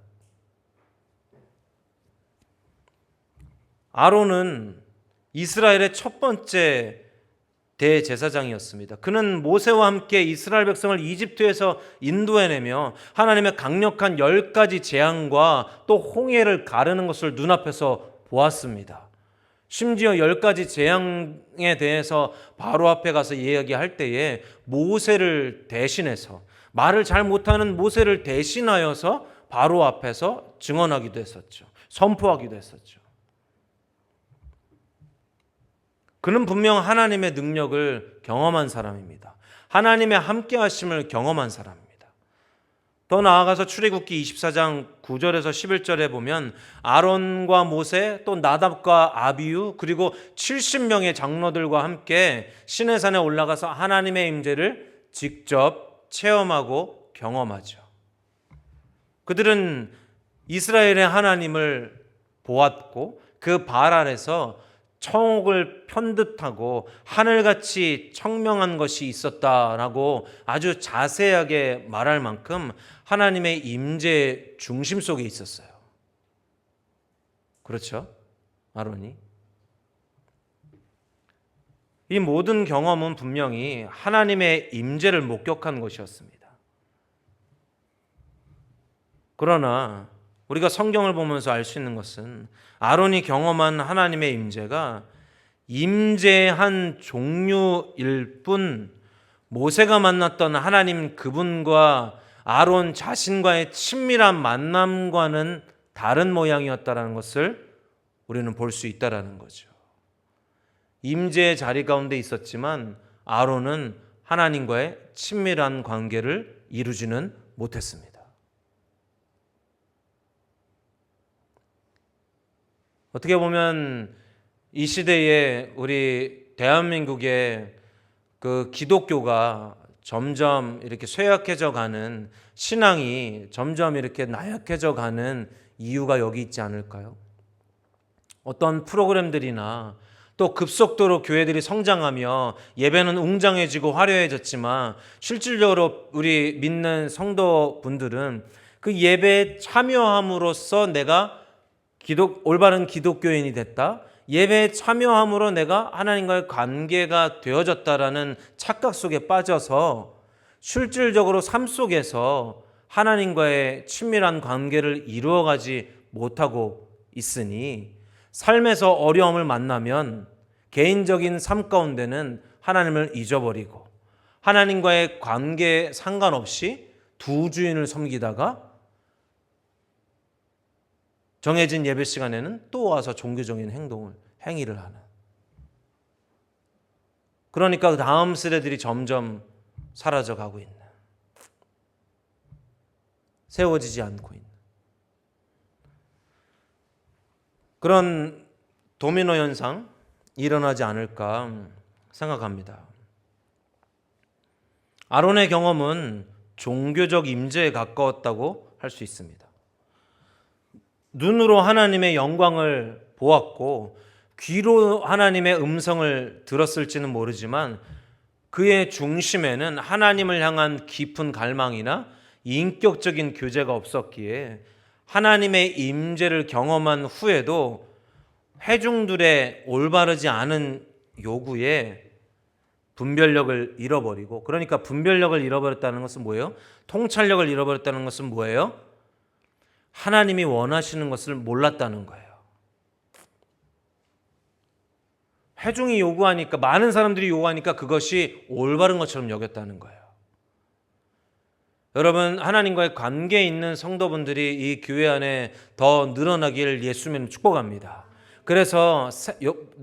아론은 이스라엘의 첫 번째 대제사장이었습니다. 그는 모세와 함께 이스라엘 백성을 이집트에서 인도해내며 하나님의 강력한 10가지 재앙과 또 홍해를 가르는 것을 눈앞에서 보았습니다. 심지어 10가지 재앙에 대해서 바로 앞에 가서 이야기할 때에 모세를 대신해서, 말을 잘 못하는 모세를 대신하여서 바로 앞에서 증언하기도 했었죠. 선포하기도 했었죠. 그는 분명 하나님의 능력을 경험한 사람입니다. 하나님의 함께 하심을 경험한 사람입니다. 더 나아가서 출애굽기 24장 9절에서 11절에 보면 아론과 모세, 또 나답과 아비유, 그리고 70명의 장로들과 함께 시내산에 올라가서 하나님의 임재를 직접 체험하고 경험하죠. 그들은 이스라엘의 하나님을 보았고 그 발 아래서 청옥을 편듯하고 하늘같이 청명한 것이 있었다라고 아주 자세하게 말할 만큼 하나님의 임재 중심 속에 있었어요. 그렇죠? 아론이. 이 모든 경험은 분명히 하나님의 임재를 목격한 것이었습니다. 그러나 우리가 성경을 보면서 알 수 있는 것은 아론이 경험한 하나님의 임재가 임재의 한 종류일 뿐 모세가 만났던 하나님 그분과 아론 자신과의 친밀한 만남과는 다른 모양이었다는 것을 우리는 볼 수 있다는 거죠. 임재의 자리 가운데 있었지만 아론은 하나님과의 친밀한 관계를 이루지는 못했습니다. 어떻게 보면 이 시대에 우리 대한민국의 그 기독교가 점점 이렇게 쇠약해져 가는, 신앙이 점점 이렇게 나약해져 가는 이유가 여기 있지 않을까요? 어떤 프로그램들이나 또 급속도로 교회들이 성장하며 예배는 웅장해지고 화려해졌지만 실질적으로 우리 믿는 성도분들은 그 예배에 참여함으로써 내가 올바른 기독교인이 됐다, 예배에 참여함으로 내가 하나님과의 관계가 되어졌다라는 착각 속에 빠져서 실질적으로 삶 속에서 하나님과의 친밀한 관계를 이루어가지 못하고 있으니 삶에서 어려움을 만나면 개인적인 삶 가운데는 하나님을 잊어버리고 하나님과의 관계에 상관없이 두 주인을 섬기다가 정해진 예배 시간에는 또 와서 종교적인 행위를 하는, 그러니까 다음 세대들이 점점 사라져가고 있는, 세워지지 않고 있는 그런 도미노 현상 일어나지 않을까 생각합니다. 아론의 경험은 종교적 임재에 가까웠다고 할 수 있습니다. 눈으로 하나님의 영광을 보았고 귀로 하나님의 음성을 들었을지는 모르지만 그의 중심에는 하나님을 향한 깊은 갈망이나 인격적인 교제가 없었기에 하나님의 임재를 경험한 후에도 회중들의 올바르지 않은 요구에 분별력을 잃어버리고, 그러니까 분별력을 잃어버렸다는 것은 뭐예요? 통찰력을 잃어버렸다는 것은 뭐예요? 하나님이 원하시는 것을 몰랐다는 거예요. 회중이 요구하니까, 많은 사람들이 요구하니까 그것이 올바른 것처럼 여겼다는 거예요. 여러분, 하나님과의 관계에 있는 성도분들이 이 교회 안에 더 늘어나길 예수님은 축복합니다. 그래서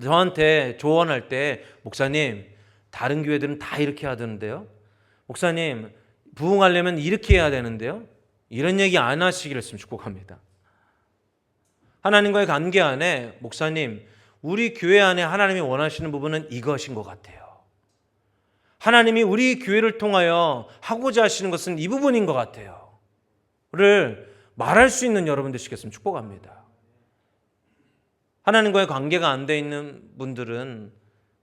저한테 조언할 때, 목사님, 다른 교회들은 다 이렇게 하던데요, 목사님, 부흥하려면 이렇게 해야 되는데요, 이런 얘기 안 하시기를 축복합니다. 하나님과의 관계 안에, 목사님, 우리 교회 안에 하나님이 원하시는 부분은 이것인 것 같아요, 하나님이 우리 교회를 통하여 하고자 하시는 것은 이 부분인 것 같아요 를 말할 수 있는 여러분 되시겠으면 축복합니다. 하나님과의 관계가 안 돼 있는 분들은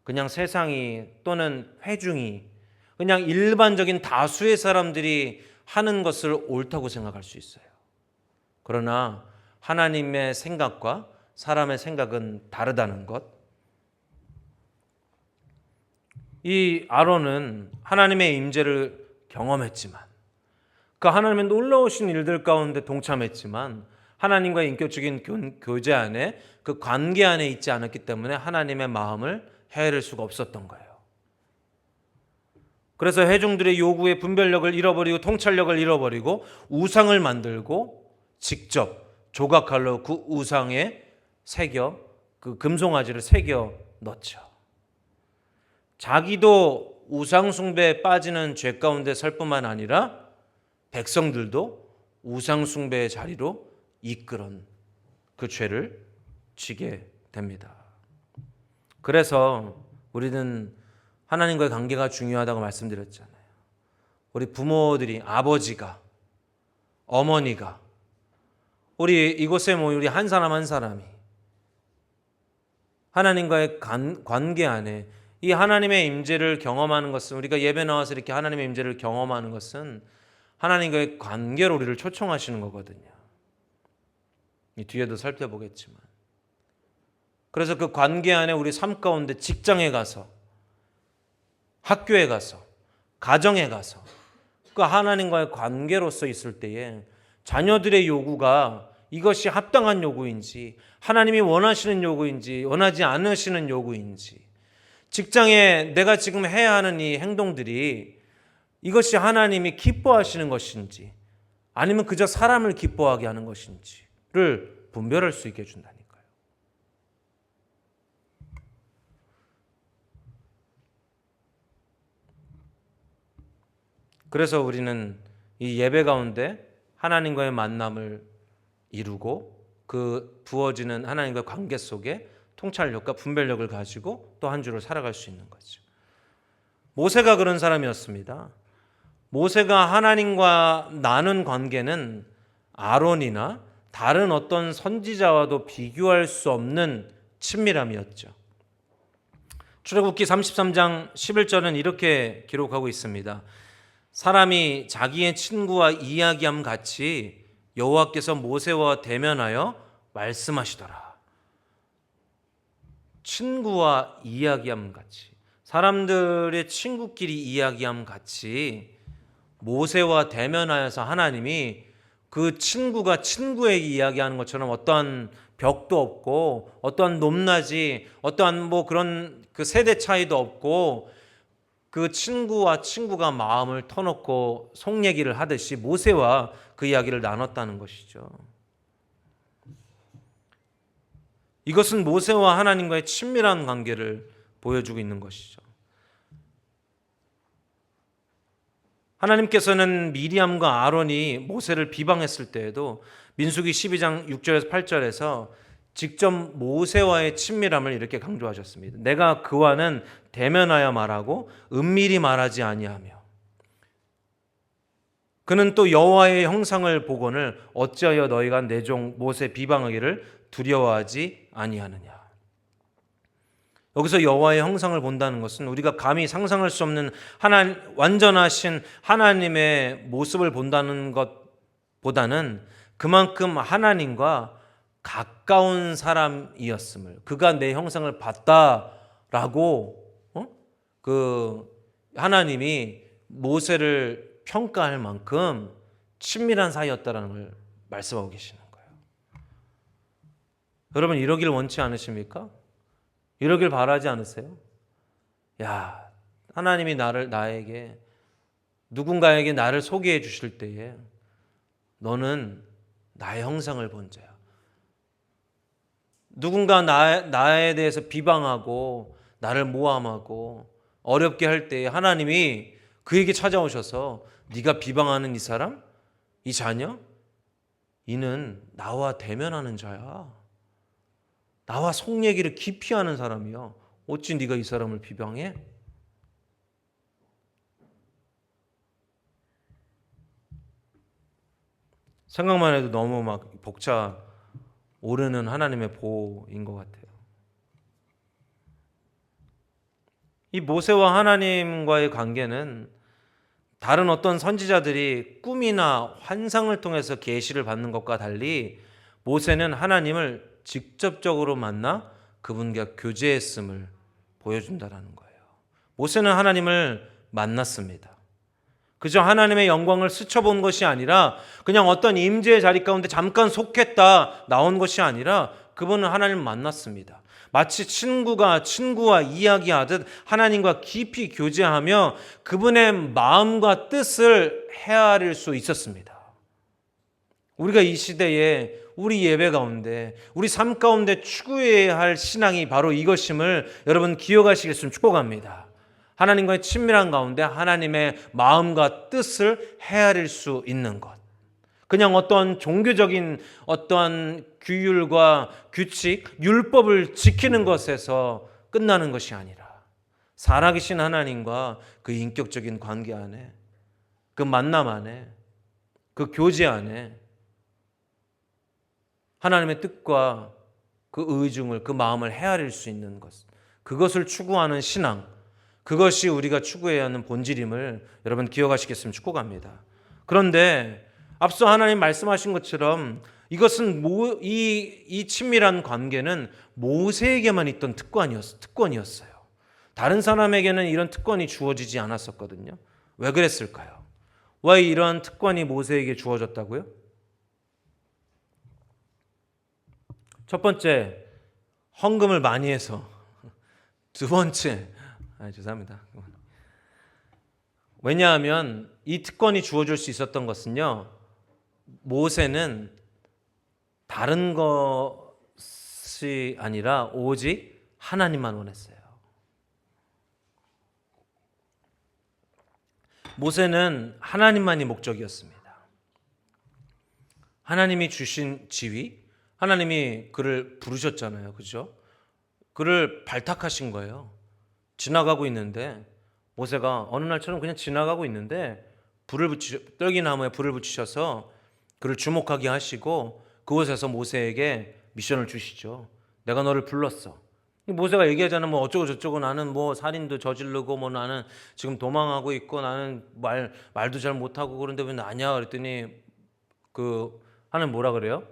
그냥 세상이 또는 회중이, 그냥 일반적인 다수의 사람들이 하는 것을 옳다고 생각할 수 있어요. 그러나 하나님의 생각과 사람의 생각은 다르다는 것. 이 아론은 하나님의 임재를 경험했지만, 그 하나님의 놀라우신 일들 가운데 동참했지만 하나님과의 인격적인 교제 안에, 그 관계 안에 있지 않았기 때문에 하나님의 마음을 헤아릴 수가 없었던 거예요. 그래서 회중들의 요구에 분별력을 잃어버리고 통찰력을 잃어버리고 우상을 만들고 직접 조각칼로 그 우상에 새겨, 그 금송아지를 새겨 넣죠. 자기도 우상 숭배에 빠지는 죄 가운데 설 뿐만 아니라 백성들도 우상 숭배의 자리로 이끌은 그 죄를 지게 됩니다. 그래서 우리는 하나님과의 관계가 중요하다고 말씀드렸잖아요. 우리 부모들이, 아버지가, 어머니가, 우리 이곳에 모인 우리 한 사람 한 사람이 하나님과의 관계 안에 이 하나님의 임재를 경험하는 것은, 우리가 예배 나와서 이렇게 하나님의 임재를 경험하는 것은 하나님과의 관계로 우리를 초청하시는 거거든요. 이 뒤에도 살펴보겠지만, 그래서 그 관계 안에 우리 삶 가운데 직장에 가서, 학교에 가서, 가정에 가서 그 하나님과의 관계로서 있을 때에 자녀들의 요구가 이것이 합당한 요구인지, 하나님이 원하시는 요구인지, 원하지 않으시는 요구인지, 직장에 내가 지금 해야 하는 이 행동들이 이것이 하나님이 기뻐하시는 것인지 아니면 그저 사람을 기뻐하게 하는 것인지를 분별할 수 있게 해준다니까요. 그래서 우리는 이 예배 가운데 하나님과의 만남을 이루고 그 부어지는 하나님과의 관계 속에 통찰력과 분별력을 가지고 또 한 주를 살아갈 수 있는 거죠. 모세가 그런 사람이었습니다. 모세가 하나님과 나눈 관계는 아론이나 다른 어떤 선지자와도 비교할 수 없는 친밀함이었죠. 출애굽기 33장 11절은 이렇게 기록하고 있습니다. 사람이 자기의 친구와 이야기함 같이 여호와께서 모세와 대면하여 말씀하시더라. 친구와 이야기함 같이, 사람들의 친구끼리 이야기함 같이 모세와 대면하여서 하나님이 그 친구가 친구에게 이야기하는 것처럼 어떠한 벽도 없고 어떠한 높낮이, 어떠한 그런 그 세대 차이도 없고 그 친구와 친구가 마음을 터놓고 속 얘기를 하듯이 모세와 그 이야기를 나눴다는 것이죠. 이것은 모세와 하나님과의 친밀한 관계를 보여주고 있는 것이죠. 하나님께서는 미리암과 아론이 모세를 비방했을 때에도 민수기 12장 6절에서 8절에서 직접 모세와의 친밀함을 이렇게 강조하셨습니다. 내가 그와는 대면하여 말하고 은밀히 말하지 아니하며 그는 또 여호와의 형상을 보거늘 어찌하여 너희가 내 종 모세 비방하기를 두려워하지 아니하느냐. 여기서 여호와의 형상을 본다는 것은 우리가 감히 상상할 수 없는 완전하신 하나님의 모습을 본다는 것보다는 그만큼 하나님과 가까운 사람이었음을, 그가 내 형상을 봤다라고 그 하나님이 모세를 평가할 만큼 친밀한 사이였다라는 걸 말씀하고 계시는 거예요. 여러분 이러길 원치 않으십니까? 이러길 바라지 않으세요? 야, 하나님이 나에게 누군가에게 나를 소개해 주실 때에 너는 나의 형상을 본 자야. 누군가 나에 대해서 비방하고 나를 모함하고 어렵게 할 때에 하나님이 그에게 찾아오셔서 네가 비방하는 이 사람, 이 자녀, 이는 나와 대면하는 자야. 나와 속 얘기를 깊이 하는 사람이야. 어찌 네가 이 사람을 비방해? 생각만 해도 너무 막 벅차오르는 하나님의 보호인 것 같아요. 이 모세와 하나님과의 관계는 다른 어떤 선지자들이 꿈이나 환상을 통해서 계시를 받는 것과 달리 모세는 하나님을 직접적으로 만나 그분과 교제했음을 보여준다는 거예요. 모세는 하나님을 만났습니다. 그저 하나님의 영광을 스쳐본 것이 아니라 그냥 어떤 임재의 자리 가운데 잠깐 속했다 나온 것이 아니라 그분은 하나님을 만났습니다. 마치 친구와 이야기하듯 하나님과 깊이 교제하며 그분의 마음과 뜻을 헤아릴 수 있었습니다. 우리가 이 시대에 우리 예배 가운데 우리 삶 가운데 추구해야 할 신앙이 바로 이것임을 여러분 기억하시겠으면 축복합니다. 하나님과의 친밀한 가운데 하나님의 마음과 뜻을 헤아릴 수 있는 것. 그냥 어떤 종교적인 어떠한 규율과 규칙, 율법을 지키는 것에서 끝나는 것이 아니라 살아계신 하나님과 그 인격적인 관계 안에, 그 만남 안에, 그 교제 안에 하나님의 뜻과 그 의중을, 그 마음을 헤아릴 수 있는 것, 그것을 추구하는 신앙, 그것이 우리가 추구해야 하는 본질임을 여러분 기억하시겠으면 축복합니다. 그런데 앞서 하나님 말씀하신 것처럼 이것은 이 친밀한 관계는 모세에게만 있던 특권이었어요. 다른 사람에게는 이런 특권이 주어지지 않았었거든요. 왜 그랬을까요? 왜 이런 특권이 모세에게 주어졌다고요? 첫 번째, 헌금을 많이 해서. 두 번째, 죄송합니다. 왜냐하면 이 특권이 주어질 수 있었던 것은요, 모세는 다른 것이 아니라 오직 하나님만 원했어요. 모세는 하나님만이 목적이었습니다. 하나님이 주신 지위, 하나님이 그를 부르셨잖아요. 그죠? 그를 발탁하신 거예요. 지나가고 있는데 모세가 어느 날처럼 그냥 지나가고 있는데 떨기나무에 불을 붙이셔서 그를 주목하게 하시고 그곳에서 모세에게 미션을 주시죠. 내가 너를 불렀어. 모세가 얘기하자면 뭐 어쩌고 저쩌고 나는 뭐 살인도 저지르고 뭐 나는 지금 도망하고 있고 나는 말도 잘 못하고 그런데 왜 나냐 그랬더니 그 하나님 뭐라 그래요?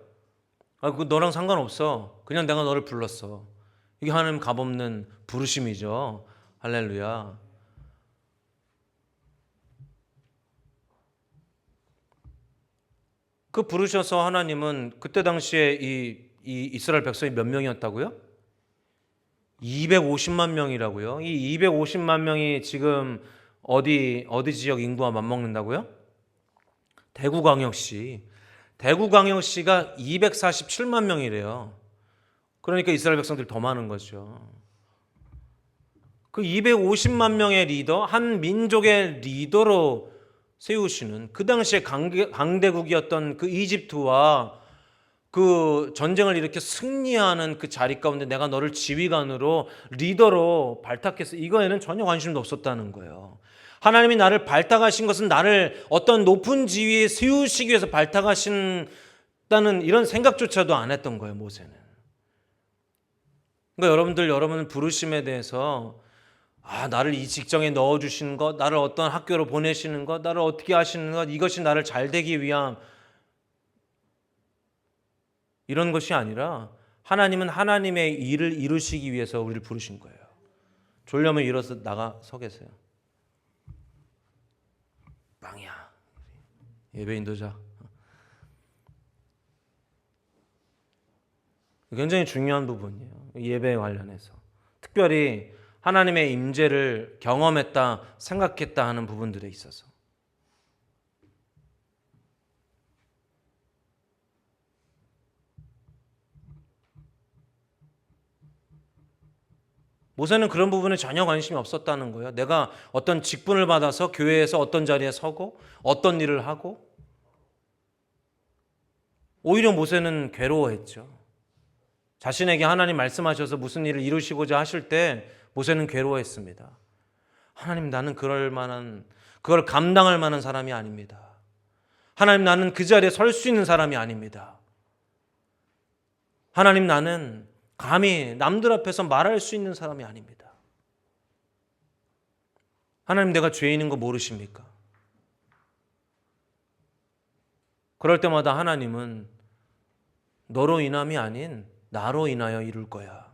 그 너랑 상관없어. 그냥 내가 너를 불렀어. 이게 하나님 값없는 부르심이죠. 할렐루야. 그 부르셔서 하나님은 그때 당시에 이 이스라엘 백성이 몇 명이었다고요? 250만 명이라고요. 이 250만 명이 지금 어디 지역 인구와 맞먹는다고요? 대구광역시. 대구광역시가 247만 명이래요. 그러니까 이스라엘 백성들이 더 많은 거죠. 그 250만 명의 리더, 한 민족의 리더로 세우시는 그 당시에 강대국이었던 그 이집트와 그 전쟁을 이렇게 승리하는 그 자리 가운데 내가 너를 지휘관으로 리더로 발탁해서 이거에는 전혀 관심도 없었다는 거예요. 하나님이 나를 발탁하신 것은 나를 어떤 높은 지위에 세우시기 위해서 발탁하신다는 이런 생각조차도 안 했던 거예요, 모세는. 그러니까 여러분 부르심에 대해서 나를 이 직장에 넣어주시는 것, 나를 어떤 학교로 보내시는 것, 나를 어떻게 하시는 것, 이것이 나를 잘 되기 위함, 이런 것이 아니라 하나님은 하나님의 일을 이루시기 위해서 우리를 부르신 거예요. 졸려면 일어서 나가 서 계세요. 빵이야. 예배 인도자. 굉장히 중요한 부분이에요. 예배에 관련해서. 특별히 하나님의 임재를 경험했다, 생각했다 하는 부분들에 있어서. 모세는 그런 부분에 전혀 관심이 없었다는 거예요. 내가 어떤 직분을 받아서 교회에서 어떤 자리에 서고 어떤 일을 하고, 오히려 모세는 괴로워했죠. 자신에게 하나님 말씀하셔서 무슨 일을 이루시고자 하실 때 모세는 괴로워했습니다. 하나님, 나는 그걸 감당할 만한 사람이 아닙니다. 하나님, 나는 그 자리에 설 수 있는 사람이 아닙니다. 하나님, 나는 감히 남들 앞에서 말할 수 있는 사람이 아닙니다. 하나님, 내가 죄인인 거 모르십니까? 그럴 때마다 하나님은 너로 인함이 아닌 나로 인하여 이룰 거야.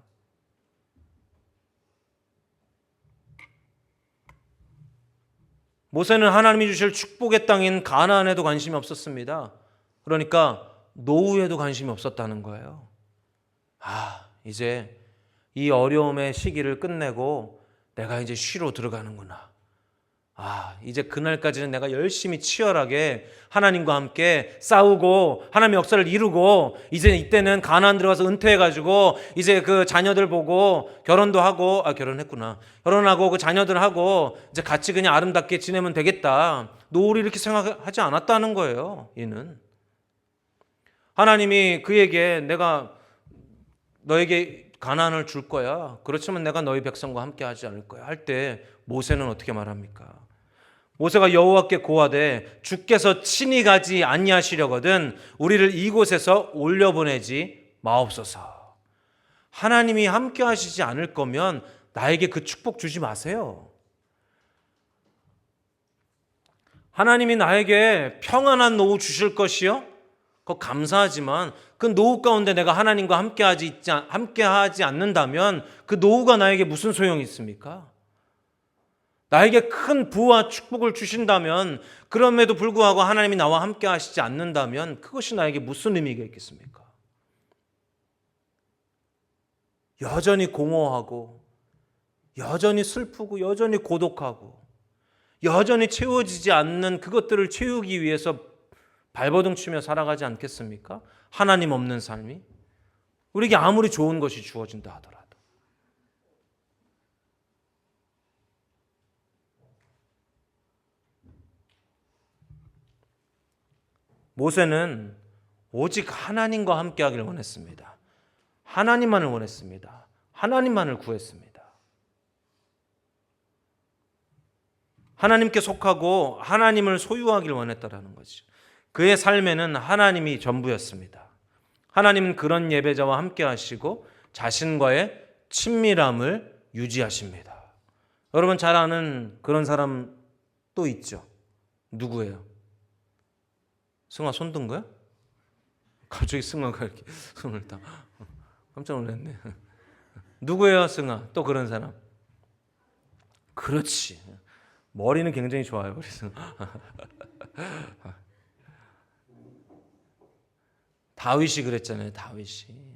모세는 하나님이 주실 축복의 땅인 가나안에도 관심이 없었습니다. 그러니까 노후에도 관심이 없었다는 거예요. 이제 이 어려움의 시기를 끝내고 내가 이제 쉬러 들어가는구나. 이제 그날까지는 내가 열심히 치열하게 하나님과 함께 싸우고 하나님의 역사를 이루고, 이제 이때는 가나안 들어가서 은퇴해가지고 이제 그 자녀들 보고 결혼도 하고, 결혼했구나. 결혼하고 그 자녀들하고 이제 같이 그냥 아름답게 지내면 되겠다. 노후를 이렇게 생각하지 않았다는 거예요. 이는 하나님이 그에게 내가 너에게 가나안을 줄 거야. 그렇지만 내가 너희 백성과 함께 하지 않을 거야 할 때 모세는 어떻게 말합니까? 모세가 여호와께 고하되 주께서 친히 가지 아니하시려거든 우리를 이곳에서 올려보내지 마옵소서. 하나님이 함께 하시지 않을 거면 나에게 그 축복 주지 마세요. 하나님이 나에게 평안한 노후 주실 것이요, 그거 감사하지만 그 노후 가운데 내가 하나님과 함께하지 않는다면 그 노후가 나에게 무슨 소용이 있습니까? 나에게 큰 부와 축복을 주신다면, 그럼에도 불구하고 하나님이 나와 함께 하시지 않는다면 그것이 나에게 무슨 의미가 있겠습니까? 여전히 공허하고 여전히 슬프고 여전히 고독하고 여전히 채워지지 않는 그것들을 채우기 위해서 발버둥 치며 살아가지 않겠습니까? 하나님 없는 삶이 우리에게 아무리 좋은 것이 주어진다 하더라도. 모세는 오직 하나님과 함께 하기를 원했습니다. 하나님만을 원했습니다. 하나님만을 구했습니다. 하나님께 속하고 하나님을 소유하기를 원했다라는 거죠. 그의 삶에는 하나님이 전부였습니다. 하나님은 그런 예배자와 함께 하시고 자신과의 친밀함을 유지하십니다. 여러분 잘 아는 그런 사람 또 있죠. 누구예요? 승아 손 든 거야? 갑자기 승아가 이렇게 손을 딱 깜짝 놀랐네. 누구예요, 승아? 또 그런 사람? 그렇지. 머리는 굉장히 좋아요, 우리 승아. 다윗이 그랬잖아요.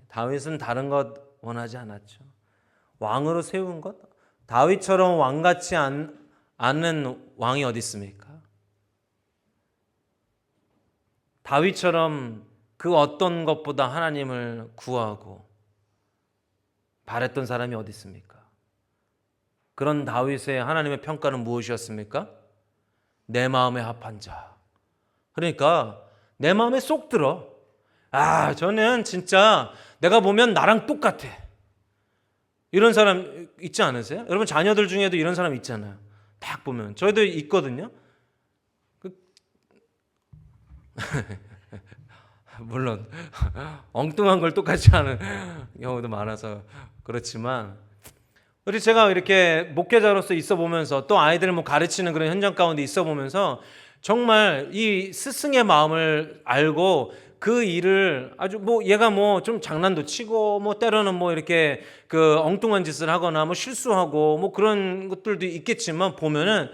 다윗은 다른 것 원하지 않았죠. 왕으로 세운 것. 다윗처럼 왕같지 않는 왕이 어디 있습니까? 다윗처럼 그 어떤 것보다 하나님을 구하고 바랬던 사람이 어디 있습니까? 그런 다윗의 하나님의 평가는 무엇이었습니까? 내 마음에 합한 자. 그러니까 내 마음에 쏙 들어. 저는 진짜 내가 보면 나랑 똑같아. 이런 사람 있지 않으세요? 여러분 자녀들 중에도 이런 사람 있잖아요. 딱 보면 저희도 있거든요. 물론 엉뚱한 걸 똑같이 하는 경우도 많아서 그렇지만 우리 제가 이렇게 목회자로서 있어 보면서 또 아이들을 가르치는 그런 현장 가운데 있어 보면서 정말 이 스승의 마음을 알고 그 일을 아주 얘가 좀 장난도 치고 때로는 이렇게 그 엉뚱한 짓을 하거나 실수하고 그런 것들도 있겠지만 보면은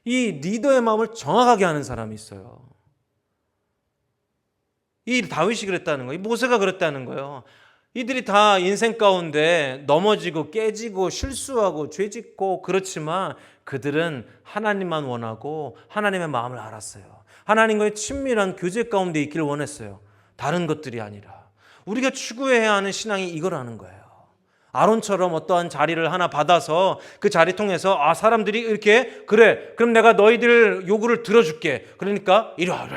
이 리더의 마음을 정확하게 하는 사람이 있어요. 이 다윗이 그랬다는 거예요. 이 모세가 그랬다는 거예요. 이들이 다 인생 가운데 넘어지고 깨지고 실수하고 죄짓고 그렇지만 그들은 하나님만 원하고 하나님의 마음을 알았어요. 하나님과의 친밀한 교제 가운데 있기를 원했어요. 다른 것들이 아니라. 우리가 추구해야 하는 신앙이 이거라는 거예요. 아론처럼 어떠한 자리를 하나 받아서 그 자리 통해서 사람들이 이렇게 그래 그럼 내가 너희들 요구를 들어줄게. 그러니까 이리 와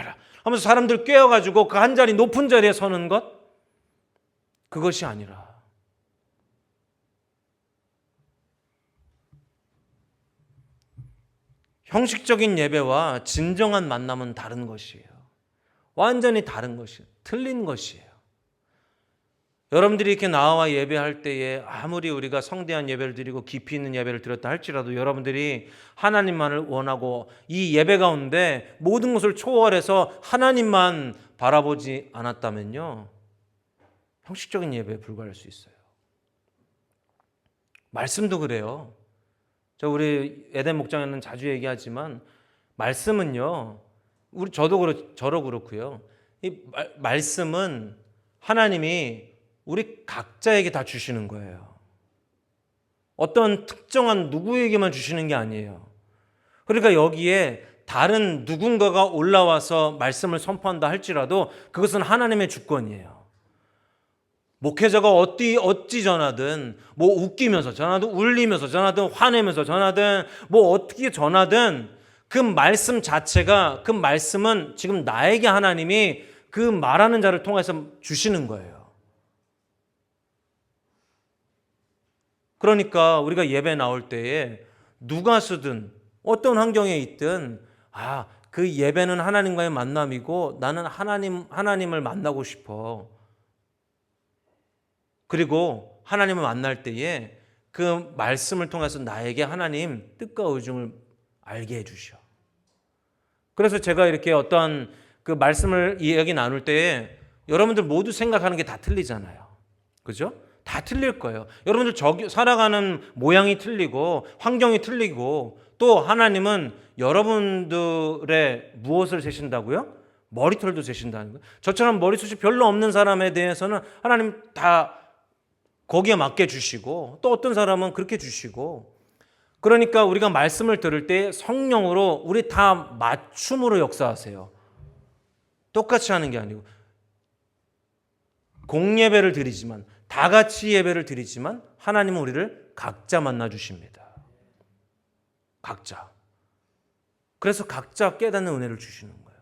하면서 사람들 깨워가지고 그 한 자리 높은 자리에 서는 것, 그것이 아니라 형식적인 예배와 진정한 만남은 다른 것이에요. 완전히 다른 것이에요. 틀린 것이에요. 여러분들이 이렇게 나와 예배할 때에 아무리 우리가 성대한 예배를 드리고 깊이 있는 예배를 드렸다 할지라도 여러분들이 하나님만을 원하고 이 예배 가운데 모든 것을 초월해서 하나님만 바라보지 않았다면요, 형식적인 예배에 불과할 수 있어요. 말씀도 그래요. 우리 에덴 목장에는 자주 얘기하지만 말씀은요, 저도 그렇고요. 이 말씀은 하나님이 우리 각자에게 다 주시는 거예요. 어떤 특정한 누구에게만 주시는 게 아니에요. 그러니까 여기에 다른 누군가가 올라와서 말씀을 선포한다 할지라도 그것은 하나님의 주권이에요. 목회자가 어찌 전하든 웃기면서 전하든 울리면서 전하든 화내면서 전하든 어떻게 전하든 그 말씀 자체가, 그 말씀은 지금 나에게 하나님이 그 말하는 자를 통해서 주시는 거예요. 그러니까 우리가 예배 나올 때에 누가 쓰든 어떤 환경에 있든 그 예배는 하나님과의 만남이고 나는 하나님을 만나고 싶어. 그리고 하나님을 만날 때에 그 말씀을 통해서 나에게 하나님 뜻과 의중을 알게 해주셔. 그래서 제가 이렇게 어떤 그 말씀을 이야기 나눌 때에 여러분들 모두 생각하는 게 다 틀리잖아요. 그죠? 다 틀릴 거예요. 여러분들 살아가는 모양이 틀리고 환경이 틀리고 또 하나님은 여러분들의 무엇을 재신다고요? 머리털도 재신다는 거예요. 저처럼 머리숱이 별로 없는 사람에 대해서는 하나님 다 거기에 맞게 주시고 또 어떤 사람은 그렇게 주시고, 그러니까 우리가 말씀을 들을 때 성령으로 우리 다 맞춤으로 역사하세요. 똑같이 하는 게 아니고 공예배를 드리지만 다 같이 예배를 드리지만 하나님은 우리를 각자 만나 주십니다. 각자. 그래서 각자 깨닫는 은혜를 주시는 거예요.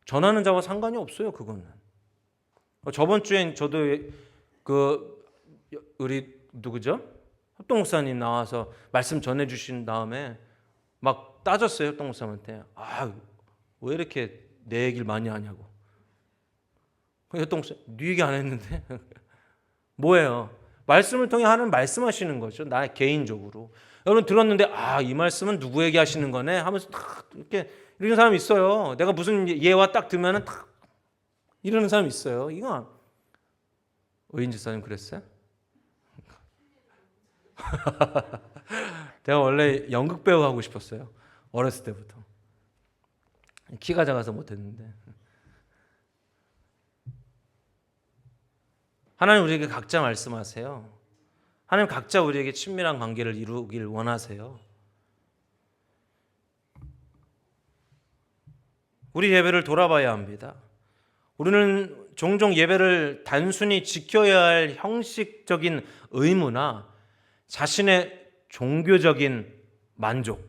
전하는 자와 상관이 없어요. 그거는. 저번 주엔 저도 우리 누구죠? 협동 목사님 나와서 말씀 전해 주신 다음에 막 따졌어요. 협동 목사님한테. 왜 이렇게 내 얘기를 많이 하냐고. 협동 목사님, 네 얘기 안 했는데. 뭐예요? 말씀을 통해 하나님 말씀하시는 거죠. 나 개인적으로. 여러분 들었는데 이 말씀은 누구에게 하시는 거네 하면서 딱 이렇게 이런 사람이 있어요. 내가 무슨 예와 딱 들면은 딱 이러는 사람이 있어요. 이거 의인 집사님 그랬어요? 제가 원래 연극 배우 하고 싶었어요. 어렸을 때부터. 키가 작아서 못했는데. 하나님 우리에게 각자 말씀하세요. 하나님 각자 우리에게 친밀한 관계를 이루길 원하세요. 우리 예배를 돌아봐야 합니다. 우리는 종종 예배를 단순히 지켜야 할 형식적인 의무나 자신의 종교적인 만족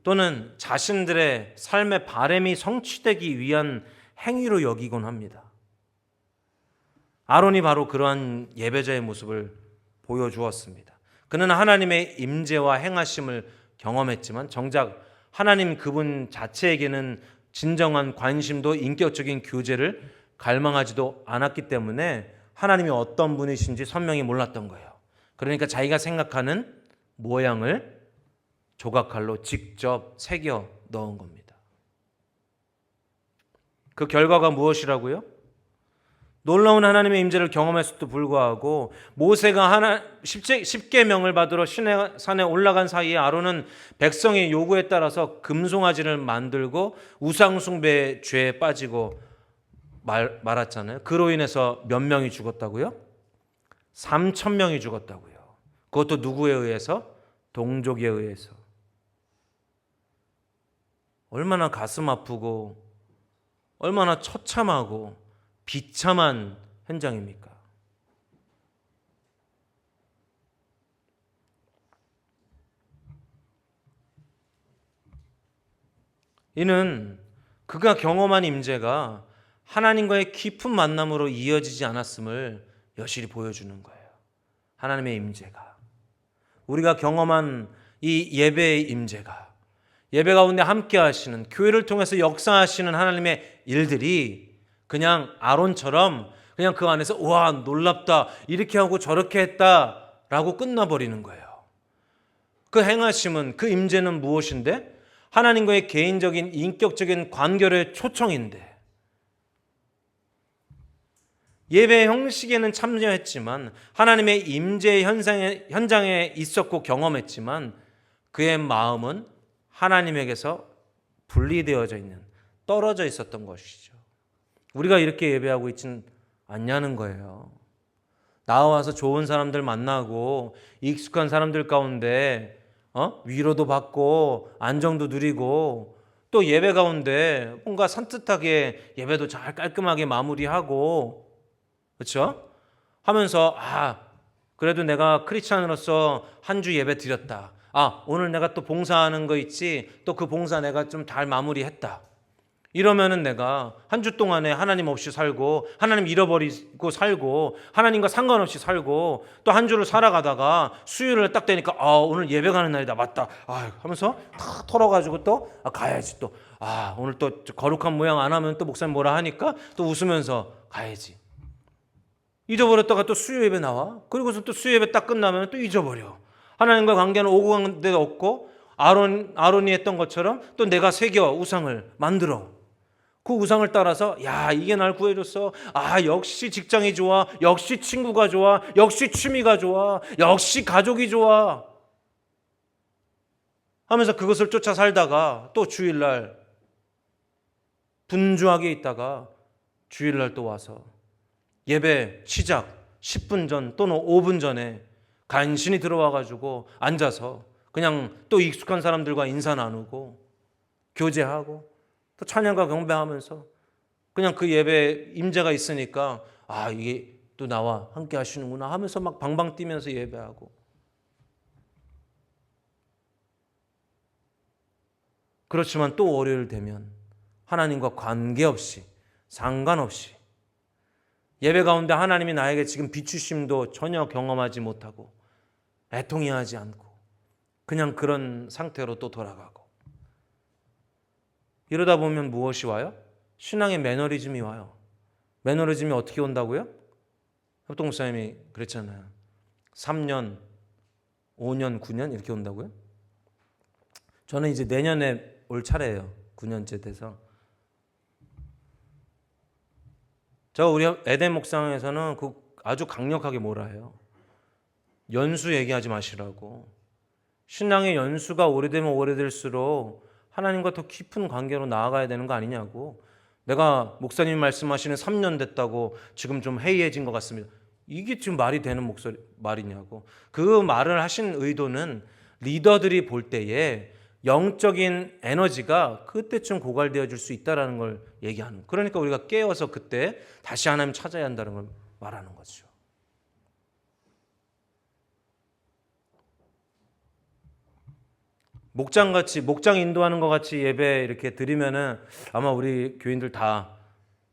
또는 자신들의 삶의 바램이 성취되기 위한 행위로 여기곤 합니다. 아론이 바로 그러한 예배자의 모습을 보여주었습니다. 그는 하나님의 임재와 행하심을 경험했지만 정작 하나님 그분 자체에게는 진정한 관심도 인격적인 교제를 갈망하지도 않았기 때문에 하나님이 어떤 분이신지 선명히 몰랐던 거예요. 그러니까 자기가 생각하는 모양을 조각칼로 직접 새겨 넣은 겁니다. 그 결과가 무엇이라고요? 놀라운 하나님의 임재를 경험했음에도 불구하고 모세가 10계명을 받으러 시내산에 올라간 사이에 아론은 백성의 요구에 따라서 금송아지를 만들고 우상숭배의 죄에 빠지고 말았잖아요. 그로 인해서 몇 명이 죽었다고요? 3,000명이 죽었다고요. 그것도 누구에 의해서? 동족에 의해서. 얼마나 가슴 아프고 얼마나 처참하고 비참한 현장입니까? 이는 그가 경험한 임재가 하나님과의 깊은 만남으로 이어지지 않았음을 여실히 보여주는 거예요. 하나님의 임재가, 우리가 경험한 이 예배의 임재가, 예배 가운데 함께 하시는, 교회를 통해서 역사하시는 하나님의 일들이 그냥 아론처럼 그냥 그 안에서 우와 놀랍다 이렇게 하고 저렇게 했다라고 끝나버리는 거예요. 그 행하심은, 그 임재는 무엇인데? 하나님과의 개인적인 인격적인 관계의 초청인데, 예배 형식에는 참여했지만 하나님의 임재 현장에 있었고 경험했지만 그의 마음은 하나님에게서 분리되어져 있는, 떨어져 있었던 것이죠. 우리가 이렇게 예배하고 있진 않냐는 거예요. 나와서 좋은 사람들 만나고 익숙한 사람들 가운데 위로도 받고 안정도 누리고 또 예배 가운데 뭔가 산뜻하게 예배도 잘 깔끔하게 마무리하고 그렇죠? 하면서 그래도 내가 크리스찬으로서 한 주 예배 드렸다. 오늘 내가 또 봉사하는 거 있지. 또 그 봉사 내가 좀 잘 마무리했다. 이러면은 내가 한 주 동안에 하나님 없이 살고 하나님 잃어버리고 살고 하나님과 상관없이 살고 또 한 주를 살아가다가 수요일을 딱 되니까 오늘 예배 가는 날이다. 맞다. 하면서 탁 털어가지고 또 가야지 또. 오늘 또 거룩한 모양 안 하면 또 목사님 뭐라 하니까 또 웃으면서 가야지. 잊어버렸다가 또 수요 예배 나와. 그리고서 또 수요 예배 딱 끝나면 또 잊어버려. 하나님과 관계는 오고 간 데도 없고 아론이 했던 것처럼 또 내가 새겨 우상을 만들어. 그 우상을 따라서 이게 날 구해줬어. 역시 직장이 좋아. 역시 친구가 좋아. 역시 취미가 좋아. 역시 가족이 좋아. 하면서 그것을 쫓아 살다가 또 주일날 분주하게 있다가 주일날 또 와서 예배 시작 10분 전 또는 5분 전에 간신히 들어와가지고 앉아서 그냥 또 익숙한 사람들과 인사 나누고 교제하고 또 찬양과 경배하면서 그냥 그 예배 임재가 있으니까 이게 또 나와 함께 하시는구나 하면서 막 방방 뛰면서 예배하고, 그렇지만 또 월요일 되면 하나님과 관계없이 상관없이 예배 가운데 하나님이 나에게 지금 비추심도 전혀 경험하지 못하고 애통해하지 않고 그냥 그런 상태로 또 돌아가고, 이러다 보면 무엇이 와요? 신앙의 매너리즘이 와요. 매너리즘이 어떻게 온다고요? 협동 목사님이 그랬잖아요. 3년, 5년, 9년 이렇게 온다고요? 저는 이제 내년에 올 차례예요. 9년째 돼서. 우리 에덴 목상에서는 아주 강력하게 뭐라 해요. 연수 얘기하지 마시라고. 신앙의 연수가 오래되면 오래될수록 하나님과 더 깊은 관계로 나아가야 되는 거 아니냐고. 내가 목사님 말씀하시는 3년 됐다고 지금 좀 해이해진 것 같습니다. 이게 지금 말이 되는 말이냐고. 그 말을 하신 의도는 리더들이 볼 때에 영적인 에너지가 그때쯤 고갈되어질 수 있다는 걸 얘기하는. 그러니까 우리가 깨어서 그때 다시 하나님 찾아야 한다는 걸 말하는 거죠. 목장 인도하는 것 같이 예배 이렇게 드리면은 아마 우리 교인들 다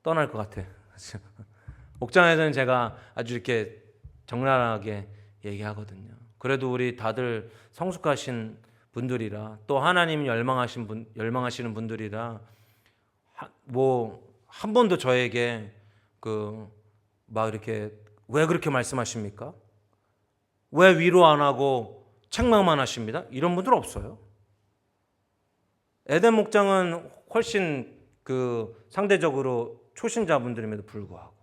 떠날 것 같아. 목장에서는 제가 아주 이렇게 적나라하게 얘기하거든요. 그래도 우리 다들 성숙하신 분들이라 또 하나님 열망하시는 분들이라 뭐 한 번도 저에게 막 이렇게 왜 그렇게 말씀하십니까? 왜 위로 안 하고 책망만 하십니다? 이런 분들 없어요. 에덴 목장은 훨씬 상대적으로 초신자분들임에도 불구하고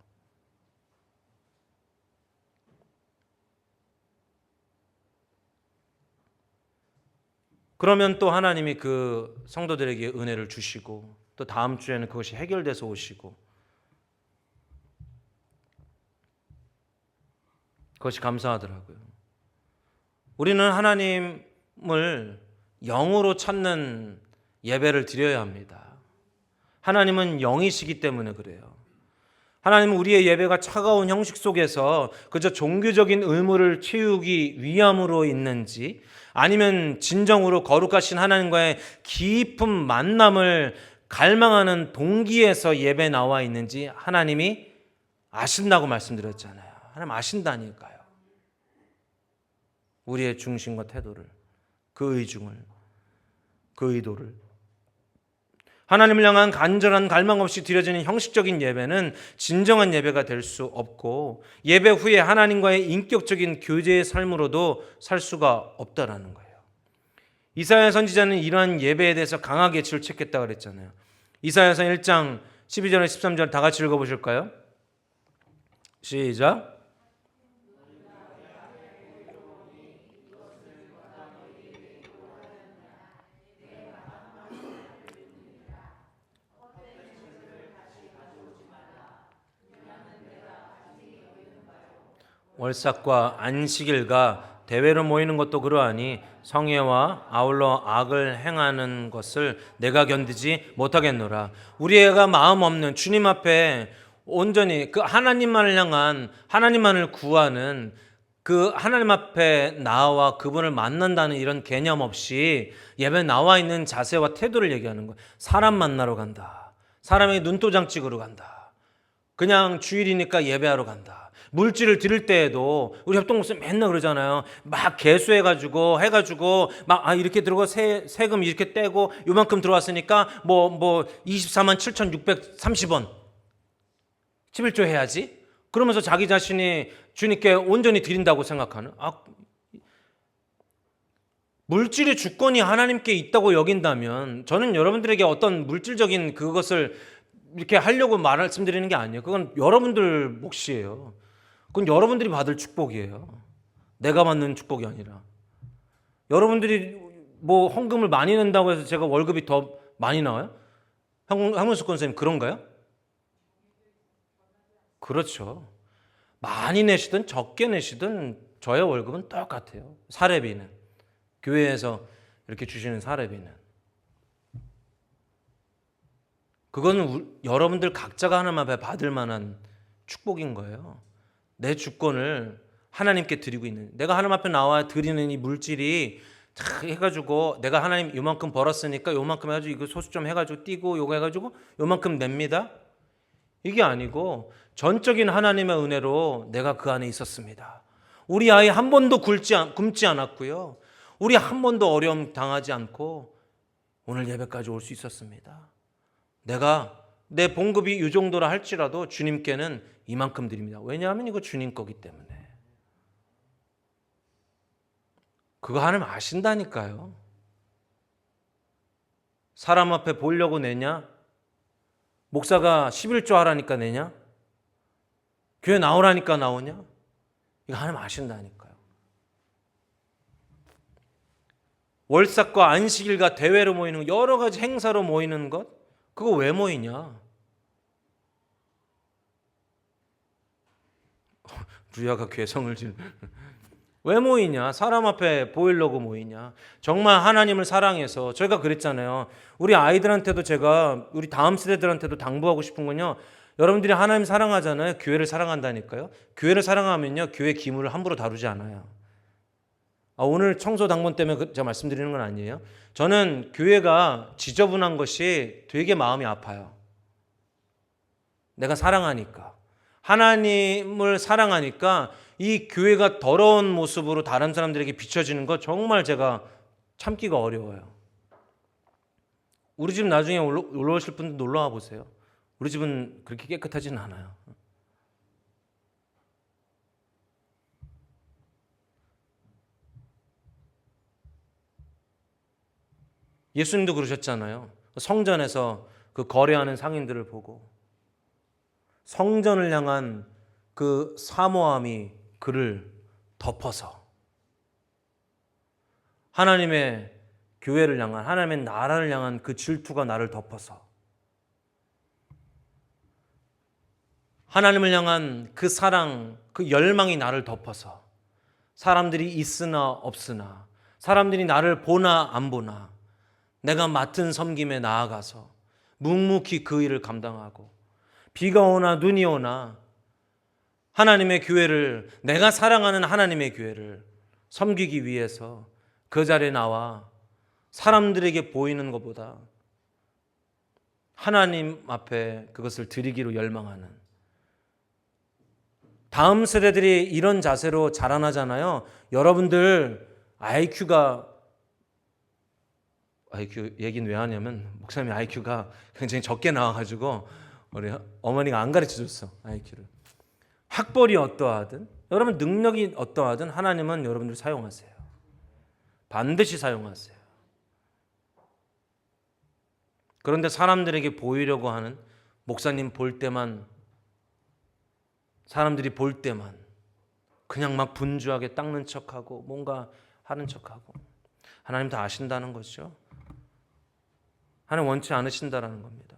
그러면 또 하나님이 그 성도들에게 은혜를 주시고 또 다음 주에는 그것이 해결돼서 오시고 그것이 감사하더라고요. 우리는 하나님을 영으로 찾는 예배를 드려야 합니다. 하나님은 영이시기 때문에 그래요. 하나님은 우리의 예배가 차가운 형식 속에서 그저 종교적인 의무를 채우기 위함으로 있는지 아니면 진정으로 거룩하신 하나님과의 깊은 만남을 갈망하는 동기에서 예배 나와 있는지 하나님이 아신다고 말씀드렸잖아요. 하나님 아신다니까요. 우리의 중심과 태도를, 그 의중을, 그 의도를. 하나님을 향한 간절한 갈망 없이 드려지는 형식적인 예배는 진정한 예배가 될 수 없고 예배 후에 하나님과의 인격적인 교제의 삶으로도 살 수가 없다라는 거예요. 이사야 선지자는 이러한 예배에 대해서 강하게 질책했다고 그랬잖아요. 이사야서 1장 12절에 13절 다 같이 읽어보실까요? 시작. 월삭과 안식일과 대회로 모이는 것도 그러하니 성회와 아울러 악을 행하는 것을 내가 견디지 못하겠노라. 우리가 마음 없는 주님 앞에 온전히 그 하나님만을 향한 하나님만을 구하는 그 하나님 앞에 나와 그분을 만난다는 이런 개념 없이 예배에 나와 있는 자세와 태도를 얘기하는 거예요. 사람 만나러 간다. 사람에게 눈도장 찍으러 간다. 그냥 주일이니까 예배하러 간다. 물질을 드릴 때에도 우리 협동목사 맨날 그러잖아요. 막 개수해가지고 해가지고 막 이렇게 들어가 세금 이렇게 떼고 요만큼 들어왔으니까 뭐 24만 7,630원 11조 해야지. 그러면서 자기 자신이 주님께 온전히 드린다고 생각하는. 물질의 주권이 하나님께 있다고 여긴다면 저는 여러분들에게 어떤 물질적인 그것을 이렇게 하려고 말씀드리는 게 아니에요. 그건 여러분들 몫이에요. 그건 여러분들이 받을 축복이에요. 내가 받는 축복이 아니라. 여러분들이 뭐 헌금을 많이 낸다고 해서 제가 월급이 더 많이 나와요? 황문숙 권사님 그런가요? 그렇죠. 많이 내시든 적게 내시든 저의 월급은 똑같아요. 사례비는. 교회에서 이렇게 주시는 사례비는. 그거는 여러분들 각자가 하나님 앞에 받을 만한 축복인 거예요. 내 주권을 하나님께 드리고 있는, 내가 하나님 앞에 나와 드리는 이 물질이 다 해가지고 내가 하나님 요만큼 벌었으니까 요만큼 해가지고 이거 소수점 해가지고 띄고 요거 해가지고 요만큼 냅니다. 이게 아니고 전적인 하나님의 은혜로 내가 그 안에 있었습니다. 우리 아이 한 번도 굶지 않았고요. 우리 한 번도 어려움 당하지 않고 오늘 예배까지 올 수 있었습니다. 내가 내 봉급이 이 정도라 할지라도 주님께는 이만큼 드립니다. 왜냐하면 이거 주님 거기 때문에. 그거 하나님 아신다니까요. 사람 앞에 보이려고 내냐? 목사가 11조 하라니까 내냐? 교회 나오라니까 나오냐? 이거 하나님 아신다니까요. 월삭과 안식일과 대회로 모이는 것, 여러 가지 행사로 모이는 것, 그거 왜 모이냐? 루야가 괴성을 지르. 왜 모이냐? 사람 앞에 보이려고 모이냐? 정말 하나님을 사랑해서, 저희가 그랬잖아요. 우리 아이들한테도 제가, 우리 다음 세대들한테도 당부하고 싶은 건요, 여러분들이 하나님 사랑하잖아요. 교회를 사랑한다니까요. 교회를 사랑하면요, 교회 기물을 함부로 다루지 않아요. 오늘 청소 당번 때문에 제가 말씀드리는 건 아니에요. 저는 교회가 지저분한 것이 되게 마음이 아파요. 내가 사랑하니까. 하나님을 사랑하니까 이 교회가 더러운 모습으로 다른 사람들에게 비춰지는 거 정말 제가 참기가 어려워요. 우리 집 나중에 올라오실 분들 놀러와 보세요. 우리 집은 그렇게 깨끗하지는 않아요. 예수님도 그러셨잖아요. 성전에서 그 거래하는 상인들을 보고 성전을 향한 그 사모함이 그를 덮어서 하나님의 교회를 향한, 하나님의 나라를 향한 그 질투가 나를 덮어서 하나님을 향한 그 사랑, 그 열망이 나를 덮어서 사람들이 있으나 없으나, 사람들이 나를 보나 안 보나 내가 맡은 섬김에 나아가서 묵묵히 그 일을 감당하고 비가 오나 눈이 오나 하나님의 교회를, 내가 사랑하는 하나님의 교회를 섬기기 위해서 그 자리에 나와 사람들에게 보이는 것보다 하나님 앞에 그것을 드리기로 열망하는, 다음 세대들이 이런 자세로 자라나잖아요. 여러분들 IQ 얘기는 왜 하냐면 목사님이 IQ가 굉장히 적게 나와가지고 우리 어머니가 안 가르쳐줬어. IQ를. 학벌이 어떠하든, 여러분 능력이 어떠하든 하나님은 여러분들 사용하세요. 반드시 사용하세요. 그런데 사람들에게 보이려고 하는, 목사님 볼 때만, 사람들이 볼 때만 그냥 막 분주하게 닦는 척하고 뭔가 하는 척하고, 하나님 다 아신다는 거죠. 하나님 원치 않으신다라는 겁니다.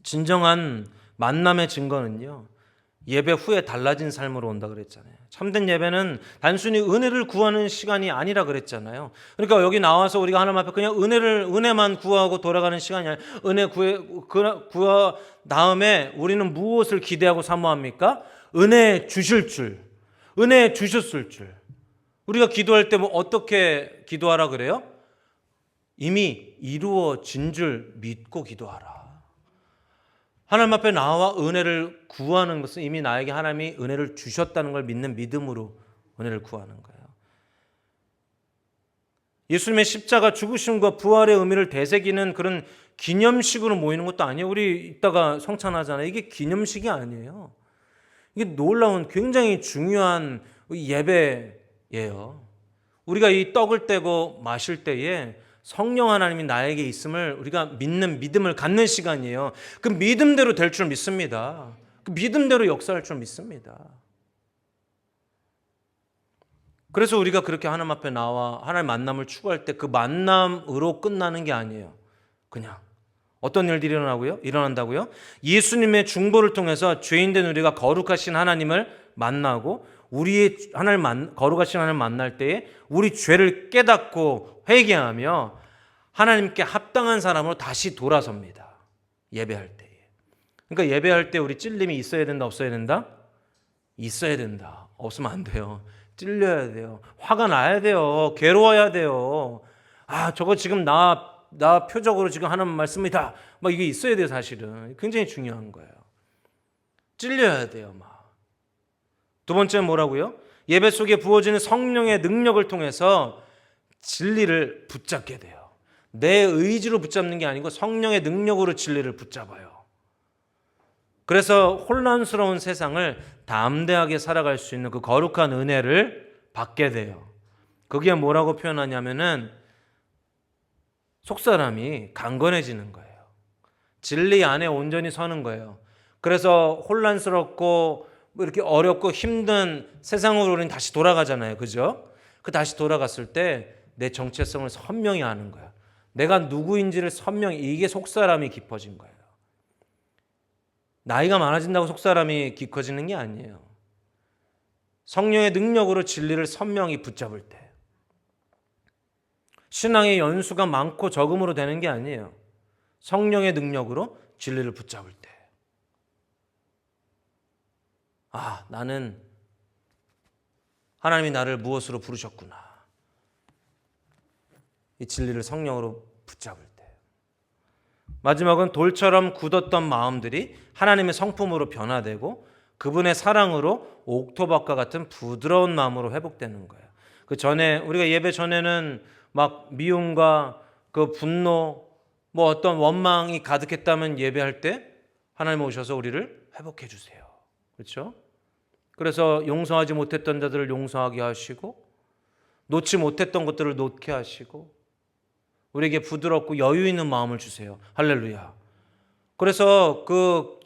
진정한 만남의 증거는요, 예배 후에 달라진 삶으로 온다 그랬잖아요. 참된 예배는 단순히 은혜를 구하는 시간이 아니라 그랬잖아요. 그러니까 여기 나와서 우리가 하나님 앞에 그냥 은혜만 구하고 돌아가는 시간이 아니라, 은혜 구하 다음에 우리는 무엇을 기대하고 사모합니까? 은혜 주실 줄, 은혜 주셨을 줄. 우리가 기도할 때 뭐 어떻게 기도하라 그래요? 이미 이루어진 줄 믿고 기도하라. 하나님 앞에 나와 은혜를 구하는 것은 이미 나에게 하나님이 은혜를 주셨다는 걸 믿는 믿음으로 은혜를 구하는 거예요. 예수님의 십자가 죽으심과 부활의 의미를 되새기는 그런 기념식으로 모이는 것도 아니에요. 우리 이따가 성찬하잖아요. 이게 기념식이 아니에요. 이게 놀라운 굉장히 중요한 예배예요. 우리가 이 떡을 떼고 마실 때에 성령 하나님이 나에게 있음을 우리가 믿는 믿음을 갖는 시간이에요. 그 믿음대로 될 줄 믿습니다. 그 믿음대로 역사할 줄 믿습니다. 그래서 우리가 그렇게 하나님 앞에 나와 하나님 만남을 추구할 때 그 만남으로 끝나는 게 아니에요. 그냥 어떤 일들이 일어난다고요? 예수님의 중보를 통해서 죄인된 우리가 거룩하신 하나님을 만나고, 우리의 거룩하신 하나님을 만날 때에 우리 죄를 깨닫고 회개하며 하나님께 합당한 사람으로 다시 돌아섭니다. 예배할 때에. 그러니까 예배할 때 우리 찔림이 있어야 된다, 없어야 된다? 있어야 된다. 없으면 안 돼요. 찔려야 돼요. 화가 나야 돼요. 괴로워야 돼요. 저거 지금 나 표적으로 지금 하는 말씀이다. 막 이게 있어야 돼요, 사실은. 굉장히 중요한 거예요. 찔려야 돼요, 막. 두 번째는 뭐라고요? 예배 속에 부어지는 성령의 능력을 통해서 진리를 붙잡게 돼요. 내 의지로 붙잡는 게 아니고 성령의 능력으로 진리를 붙잡아요. 그래서 혼란스러운 세상을 담대하게 살아갈 수 있는 그 거룩한 은혜를 받게 돼요. 그게 뭐라고 표현하냐면은 속사람이 강건해지는 거예요. 진리 안에 온전히 서는 거예요. 그래서 혼란스럽고 이렇게 어렵고 힘든 세상으로 우리는 다시 돌아가잖아요. 그죠? 그 다시 돌아갔을 때 내 정체성을 선명히 아는 거야. 내가 누구인지를 선명히, 이게 속사람이 깊어진 거예요. 나이가 많아진다고 속사람이 깊어지는 게 아니에요. 성령의 능력으로 진리를 선명히 붙잡을 때. 신앙의 연수가 많고 적음으로 되는 게 아니에요. 성령의 능력으로 진리를 붙잡을 때. 아, 나는 하나님이 나를 무엇으로 부르셨구나. 이 진리를 성령으로 붙잡을 때. 마지막은 돌처럼 굳었던 마음들이 하나님의 성품으로 변화되고 그분의 사랑으로 옥토박과 같은 부드러운 마음으로 회복되는 거예요. 그 전에 우리가 예배 전에는 막 미움과 그 분노, 뭐 어떤 원망이 가득했다면 예배할 때 하나님 오셔서 우리를 회복해 주세요. 그렇죠? 그래서 용서하지 못했던 자들을 용서하게 하시고 놓지 못했던 것들을 놓게 하시고 우리에게 부드럽고 여유 있는 마음을 주세요. 할렐루야. 그래서 그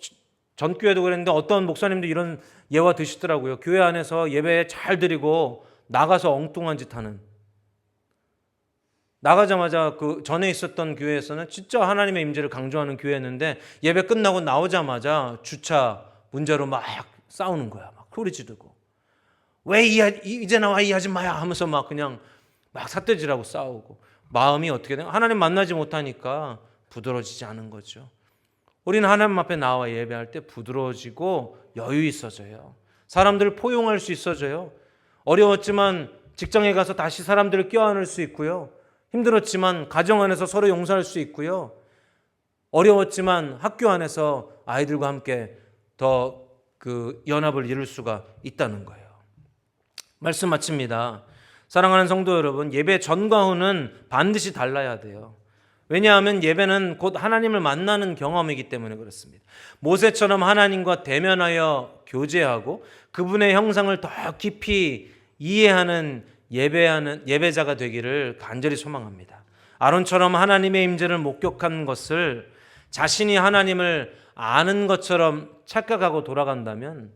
전교회도 그랬는데 어떤 목사님도 이런 예화 드시더라고요. 교회 안에서 예배 잘 드리고 나가서 엉뚱한 짓 하는. 나가자마자 그 전에 있었던 교회에서는 진짜 하나님의 임재를 강조하는 교회였는데 예배 끝나고 나오자마자 주차 문제로 막 싸우는 거야. 막 소리 지르고. 왜 이제 나와 이 아줌마야 하면서 막 그냥 막 삿대질하고 싸우고. 마음이 어떻게 돼요? 하나님 만나지 못하니까 부드러워지지 않은 거죠. 우리는 하나님 앞에 나와 예배할 때 부드러워지고 여유 있어져요. 사람들을 포용할 수 있어져요. 어려웠지만 직장에 가서 다시 사람들을 껴안을 수 있고요. 힘들었지만 가정 안에서 서로 용서할 수 있고요. 어려웠지만 학교 안에서 아이들과 함께 더 그 연합을 이룰 수가 있다는 거예요. 말씀 마칩니다. 사랑하는 성도 여러분, 예배 전과 후는 반드시 달라야 돼요. 왜냐하면 예배는 곧 하나님을 만나는 경험이기 때문에 그렇습니다. 모세처럼 하나님과 대면하여 교제하고 그분의 형상을 더 깊이 이해하는 예배자가 되기를 간절히 소망합니다. 아론처럼 하나님의 임재를 목격한 것을 자신이 하나님을 아는 것처럼 착각하고 돌아간다면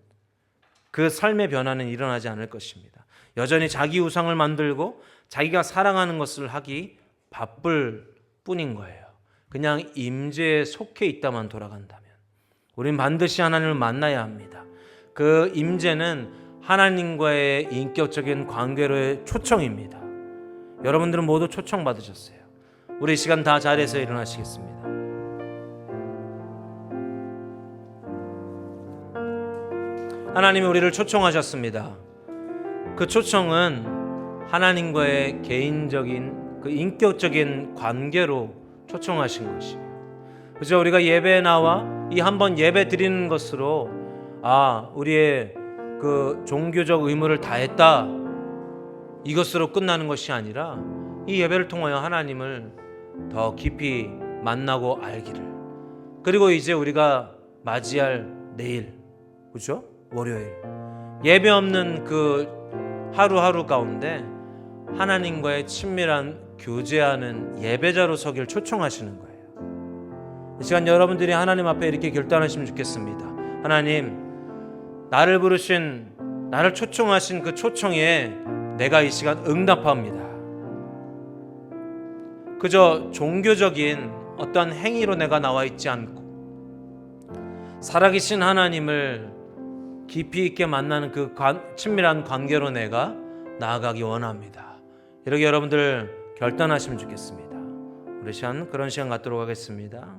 그 삶의 변화는 일어나지 않을 것입니다. 여전히 자기 우상을 만들고 자기가 사랑하는 것을 하기 바쁠 뿐인 거예요. 그냥 임재에 속해 있다만 돌아간다면 우린 반드시 하나님을 만나야 합니다. 그 임재는 하나님과의 인격적인 관계로의 초청입니다. 여러분들은 모두 초청받으셨어요. 우리 이 시간 다 자리에서 일어나시겠습니다. 하나님이 우리를 초청하셨습니다. 그 초청은 하나님과의 개인적인 그 인격적인 관계로 초청하신 것이에요. 그래서 우리가 예배에 나와 이 한번 예배 드리는 것으로 우리의 그 종교적 의무를 다했다 이것으로 끝나는 것이 아니라 이 예배를 통하여 하나님을 더 깊이 만나고 알기를, 그리고 이제 우리가 맞이할 내일, 그렇죠? 월요일 예배 없는 그 하루하루 가운데 하나님과의 친밀한 교제하는 예배자로 서길 초청하시는 거예요. 이 시간 여러분들이 하나님 앞에 이렇게 결단하시면 좋겠습니다. 하나님, 나를 부르신, 나를 초청하신 그 초청에 내가 이 시간 응답합니다. 그저 종교적인 어떤 행위로 내가 나와 있지 않고 살아계신 하나님을 깊이 있게 만나는 그 친밀한 관계로 내가 나아가기 원합니다. 이렇게 여러분들 결단하시면 좋겠습니다. 우리 시간 그런 시간 갖도록 하겠습니다.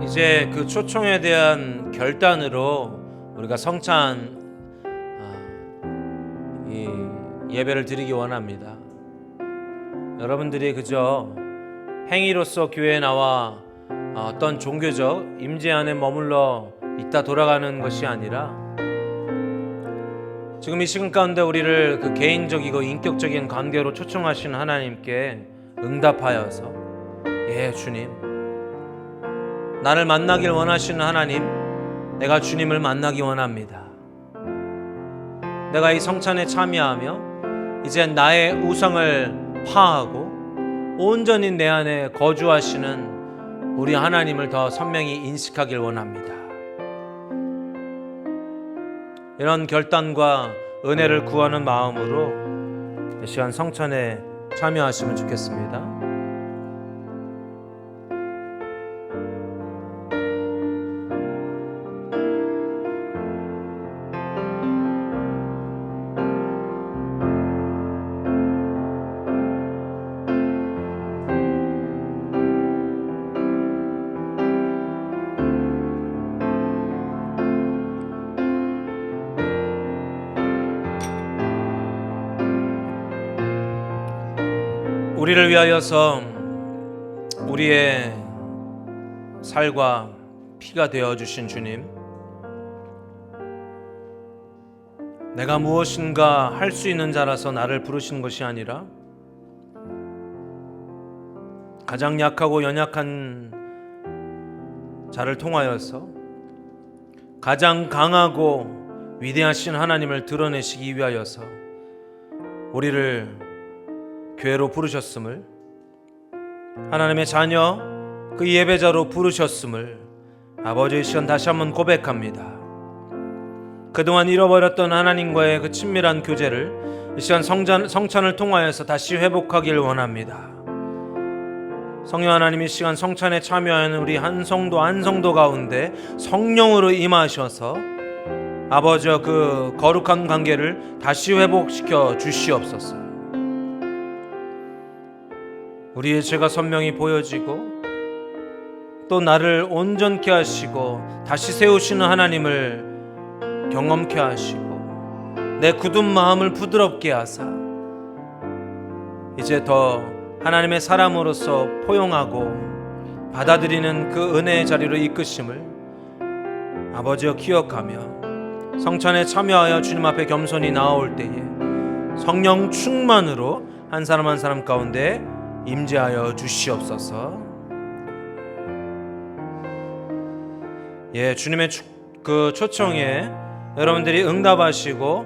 이제 그 초청에 대한 결단으로 우리가 성찬 이 예배를 드리기 원합니다. 여러분들이 그저 행위로서 교회에 나와 어떤 종교적 임재 안에 머물러 있다 돌아가는 것이 아니라 지금 이 시간 가운데 우리를 그 개인적이고 인격적인 관계로 초청하신 하나님께 응답하여서 예 주님, 나를 만나길 원하시는 하나님, 내가 주님을 만나기 원합니다. 내가 이 성찬에 참여하며 이제 나의 우상을 파하고 온전히 내 안에 거주하시는 우리 하나님을 더 선명히 인식하길 원합니다. 이런 결단과 은혜를 구하는 마음으로 이 시간 성찬에 참여하시면 좋겠습니다. 우리를 위하여서 우리의 살과 피가 되어주신 주님, 내가 무엇인가 할 수 있는 자라서 나를 부르신 것이 아니라 가장 약하고 연약한 자를 통하여서 가장 강하고 위대하신 하나님을 드러내시기 위하여서 우리를 교회로 부르셨음을, 하나님의 자녀 그 예배자로 부르셨음을 아버지의 시간 다시 한번 고백합니다. 그동안 잃어버렸던 하나님과의 그 친밀한 교제를 이 시간 성찬을 통하여서 다시 회복하길 원합니다. 성령 하나님, 이 시간 성찬에 참여하는 우리 한 성도 가운데 성령으로 임하셔서 아버지와 그 거룩한 관계를 다시 회복시켜 주시옵소서. 우리의 죄가 선명히 보여지고 또 나를 온전케 하시고 다시 세우시는 하나님을 경험케 하시고 내 굳은 마음을 부드럽게 하사 이제 더 하나님의 사람으로서 포용하고 받아들이는 그 은혜의 자리로 이끄심을 아버지여 기억하며 성찬에 참여하여 주님 앞에 겸손히 나아올 때에 성령 충만으로 한 사람 한 사람 가운데 임재하여 주시옵소서. 예, 주님의 그 초청에 여러분들이 응답하시고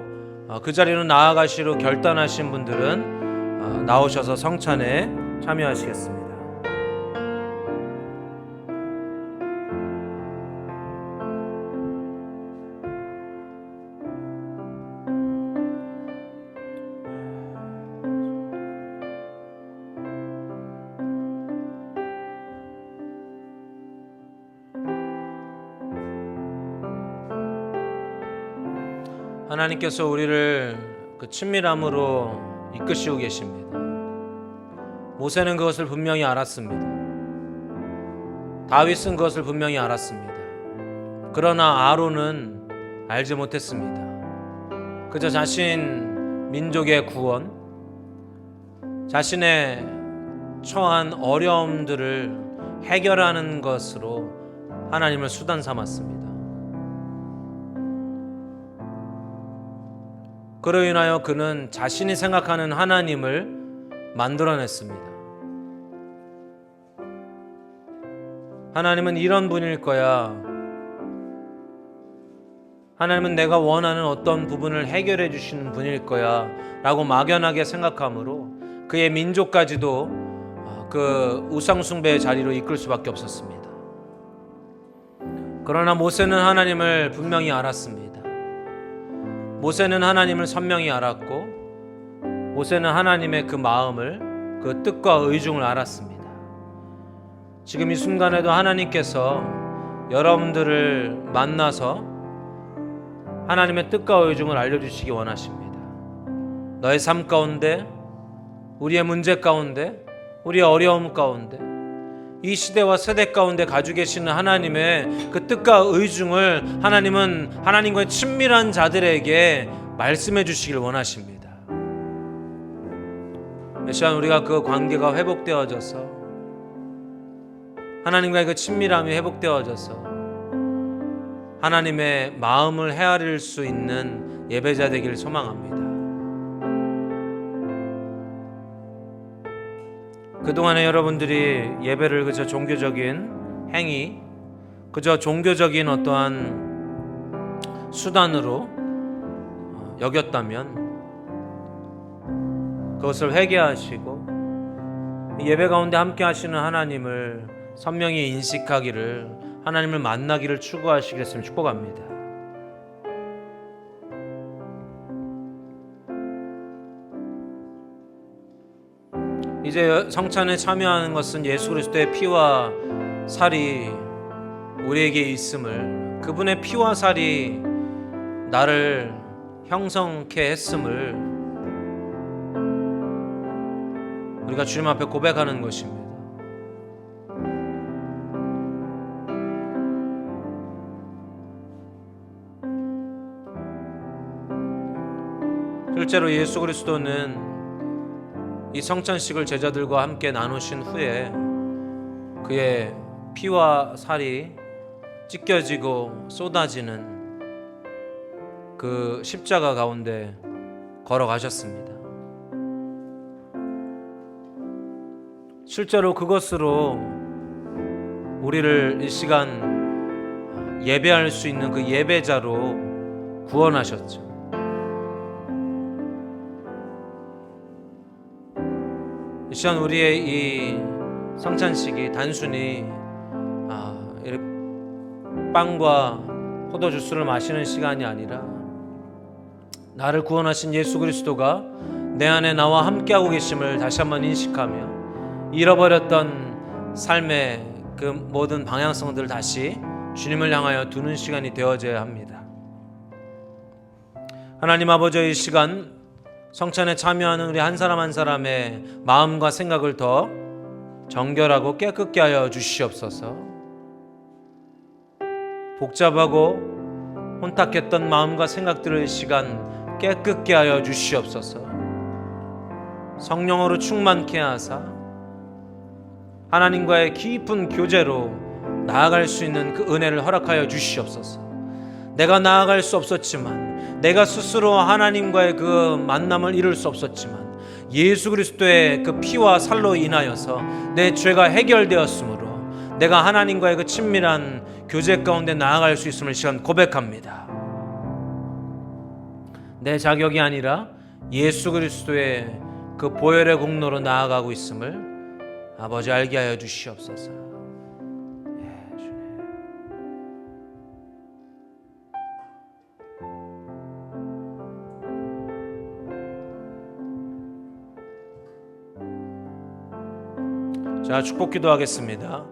그 자리로 나아가시려 결단하신 분들은 나오셔서 성찬에 참여하시겠습니다. 하나님께서 우리를 그 친밀함으로 이끄시고 계십니다. 모세는 그것을 분명히 알았습니다. 다윗은 그것을 분명히 알았습니다. 그러나 아론은 알지 못했습니다. 그저 자신 민족의 구원, 자신의 처한 어려움들을 해결하는 것으로 하나님을 수단 삼았습니다. 그로 인하여 그는 자신이 생각하는 하나님을 만들어냈습니다. 하나님은 이런 분일 거야. 하나님은 내가 원하는 어떤 부분을 해결해 주시는 분일 거야 라고 막연하게 생각함으로 그의 민족까지도 그 우상숭배의 자리로 이끌 수밖에 없었습니다. 그러나 모세는 하나님을 분명히 알았습니다. 모세는 하나님을 선명히 알았고 모세는 하나님의 그 마음을, 그 뜻과 의중을 알았습니다. 지금 이 순간에도 하나님께서 여러분들을 만나서 하나님의 뜻과 의중을 알려주시기 원하십니다. 너의 삶 가운데, 우리의 문제 가운데, 우리의 어려움 가운데 이 시대와 세대 가운데 가지고 계시는 하나님의 그 뜻과 의중을 하나님은 하나님과의 친밀한 자들에게 말씀해 주시길 원하십니다. 이 시간 우리가 그 관계가 회복되어져서 하나님과의 그 친밀함이 회복되어져서 하나님의 마음을 헤아릴 수 있는 예배자 되기를 소망합니다. 그동안에 여러분들이 예배를 그저 종교적인 행위, 그저 종교적인 어떠한 수단으로 여겼다면 그것을 회개하시고 예배 가운데 함께 하시는 하나님을 선명히 인식하기를, 하나님을 만나기를 추구하시겠으면 축복합니다. 이제 성찬에 참여하는 것은 예수 그리스도의 피와 살이 우리에게 있음을, 그분의 피와 살이 나를 형성케 했음을 우리가 주님 앞에 고백하는 것입니다. 실제로 예수 그리스도는 이 성찬식을 제자들과 함께 나누신 후에 그의 피와 살이 찢겨지고 쏟아지는 그 십자가 가운데 걸어가셨습니다. 실제로 그것으로 우리를 이 시간 예배할 수 있는 그 예배자로 구원하셨죠. 이 시간 우리의 이 성찬식이 단순히 빵과 포도주스를 마시는 시간이 아니라 나를 구원하신 예수 그리스도가 내 안에 나와 함께하고 계심을 다시 한번 인식하며 잃어버렸던 삶의 그 모든 방향성들을 다시 주님을 향하여 두는 시간이 되어져야 합니다. 하나님 아버지의 이 시간 성찬에 참여하는 우리 한 사람 한 사람의 마음과 생각을 더 정결하고 깨끗게 하여 주시옵소서. 복잡하고 혼탁했던 마음과 생각들을 이 시간 깨끗게 하여 주시옵소서. 성령으로 충만케 하사 하나님과의 깊은 교제로 나아갈 수 있는 그 은혜를 허락하여 주시옵소서. 내가 나아갈 수 없었지만, 내가 스스로 하나님과의 그 만남을 이룰 수 없었지만 예수 그리스도의 그 피와 살로 인하여서 내 죄가 해결되었으므로 내가 하나님과의 그 친밀한 교제 가운데 나아갈 수 있음을 시간 고백합니다. 내 자격이 아니라 예수 그리스도의 그 보혈의 공로로 나아가고 있음을 아버지 알게 하여 주시옵소서. 자, 축복 기도하겠습니다.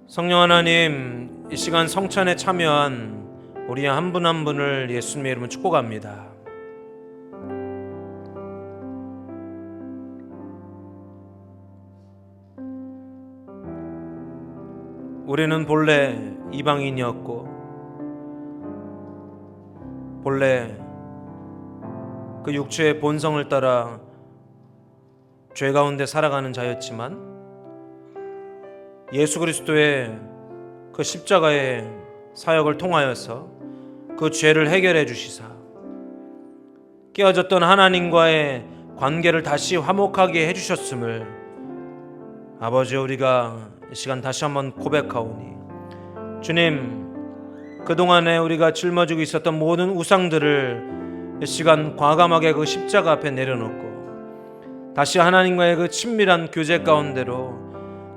성령 하나님, 이 시간 성찬에 참여한 우리 한 분 한 분을 예수님의 이름으로 축복합니다. 우리는 본래 이방인이었고 본래 그 육체의 본성을 따라 죄 가운데 살아가는 자였지만 예수 그리스도의 그 십자가의 사역을 통하여서 그 죄를 해결해 주시사 깨어졌던 하나님과의 관계를 다시 화목하게 해주셨음을 아버지 우리가 이 시간 다시 한번 고백하오니, 주님, 그동안에 우리가 짊어지고 있었던 모든 우상들을 이 시간 과감하게 그 십자가 앞에 내려놓고 다시 하나님과의 그 친밀한 교제 가운데로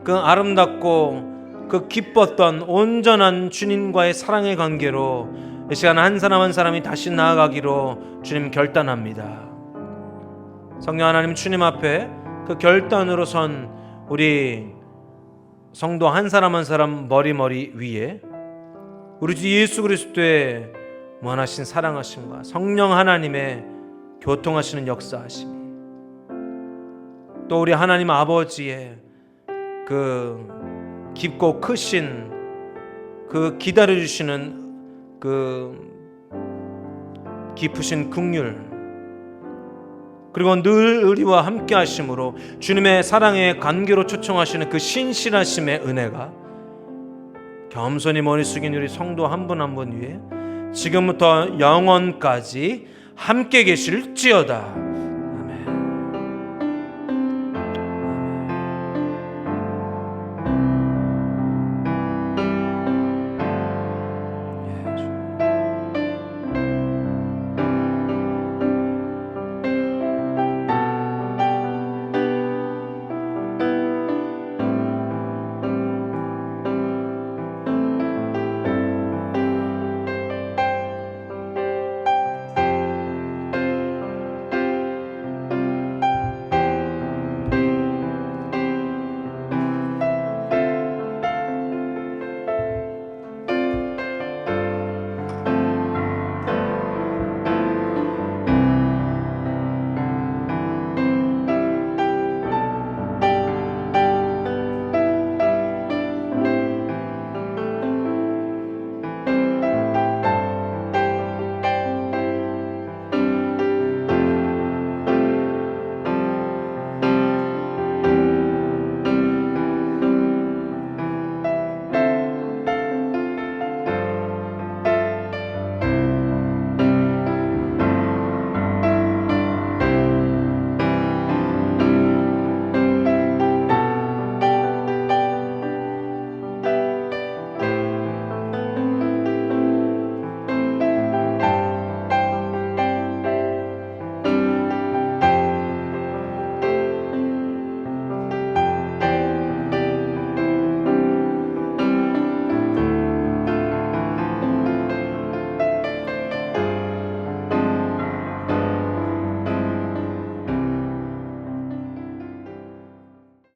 그 아름답고 그 기뻤던 온전한 주님과의 사랑의 관계로 이 시간 한 사람 한 사람이 다시 나아가기로 주님 결단합니다. 성령 하나님, 주님 앞에 그 결단으로 선 우리 성도 한 사람 한 사람 머리 위에 우리 주 예수 그리스도의 무한하신 사랑하심과 성령 하나님의 교통하시는 역사하심이, 또 우리 하나님 아버지의 그 깊고 크신 그 기다려주시는 그 깊으신 긍휼, 그리고 늘 우리와 함께 하심으로 주님의 사랑의 관계로 초청하시는 그 신실하심의 은혜가 겸손히 머리 숙인 우리 성도 한 분 한 분 위에 지금부터 영원까지 함께 계실지어다.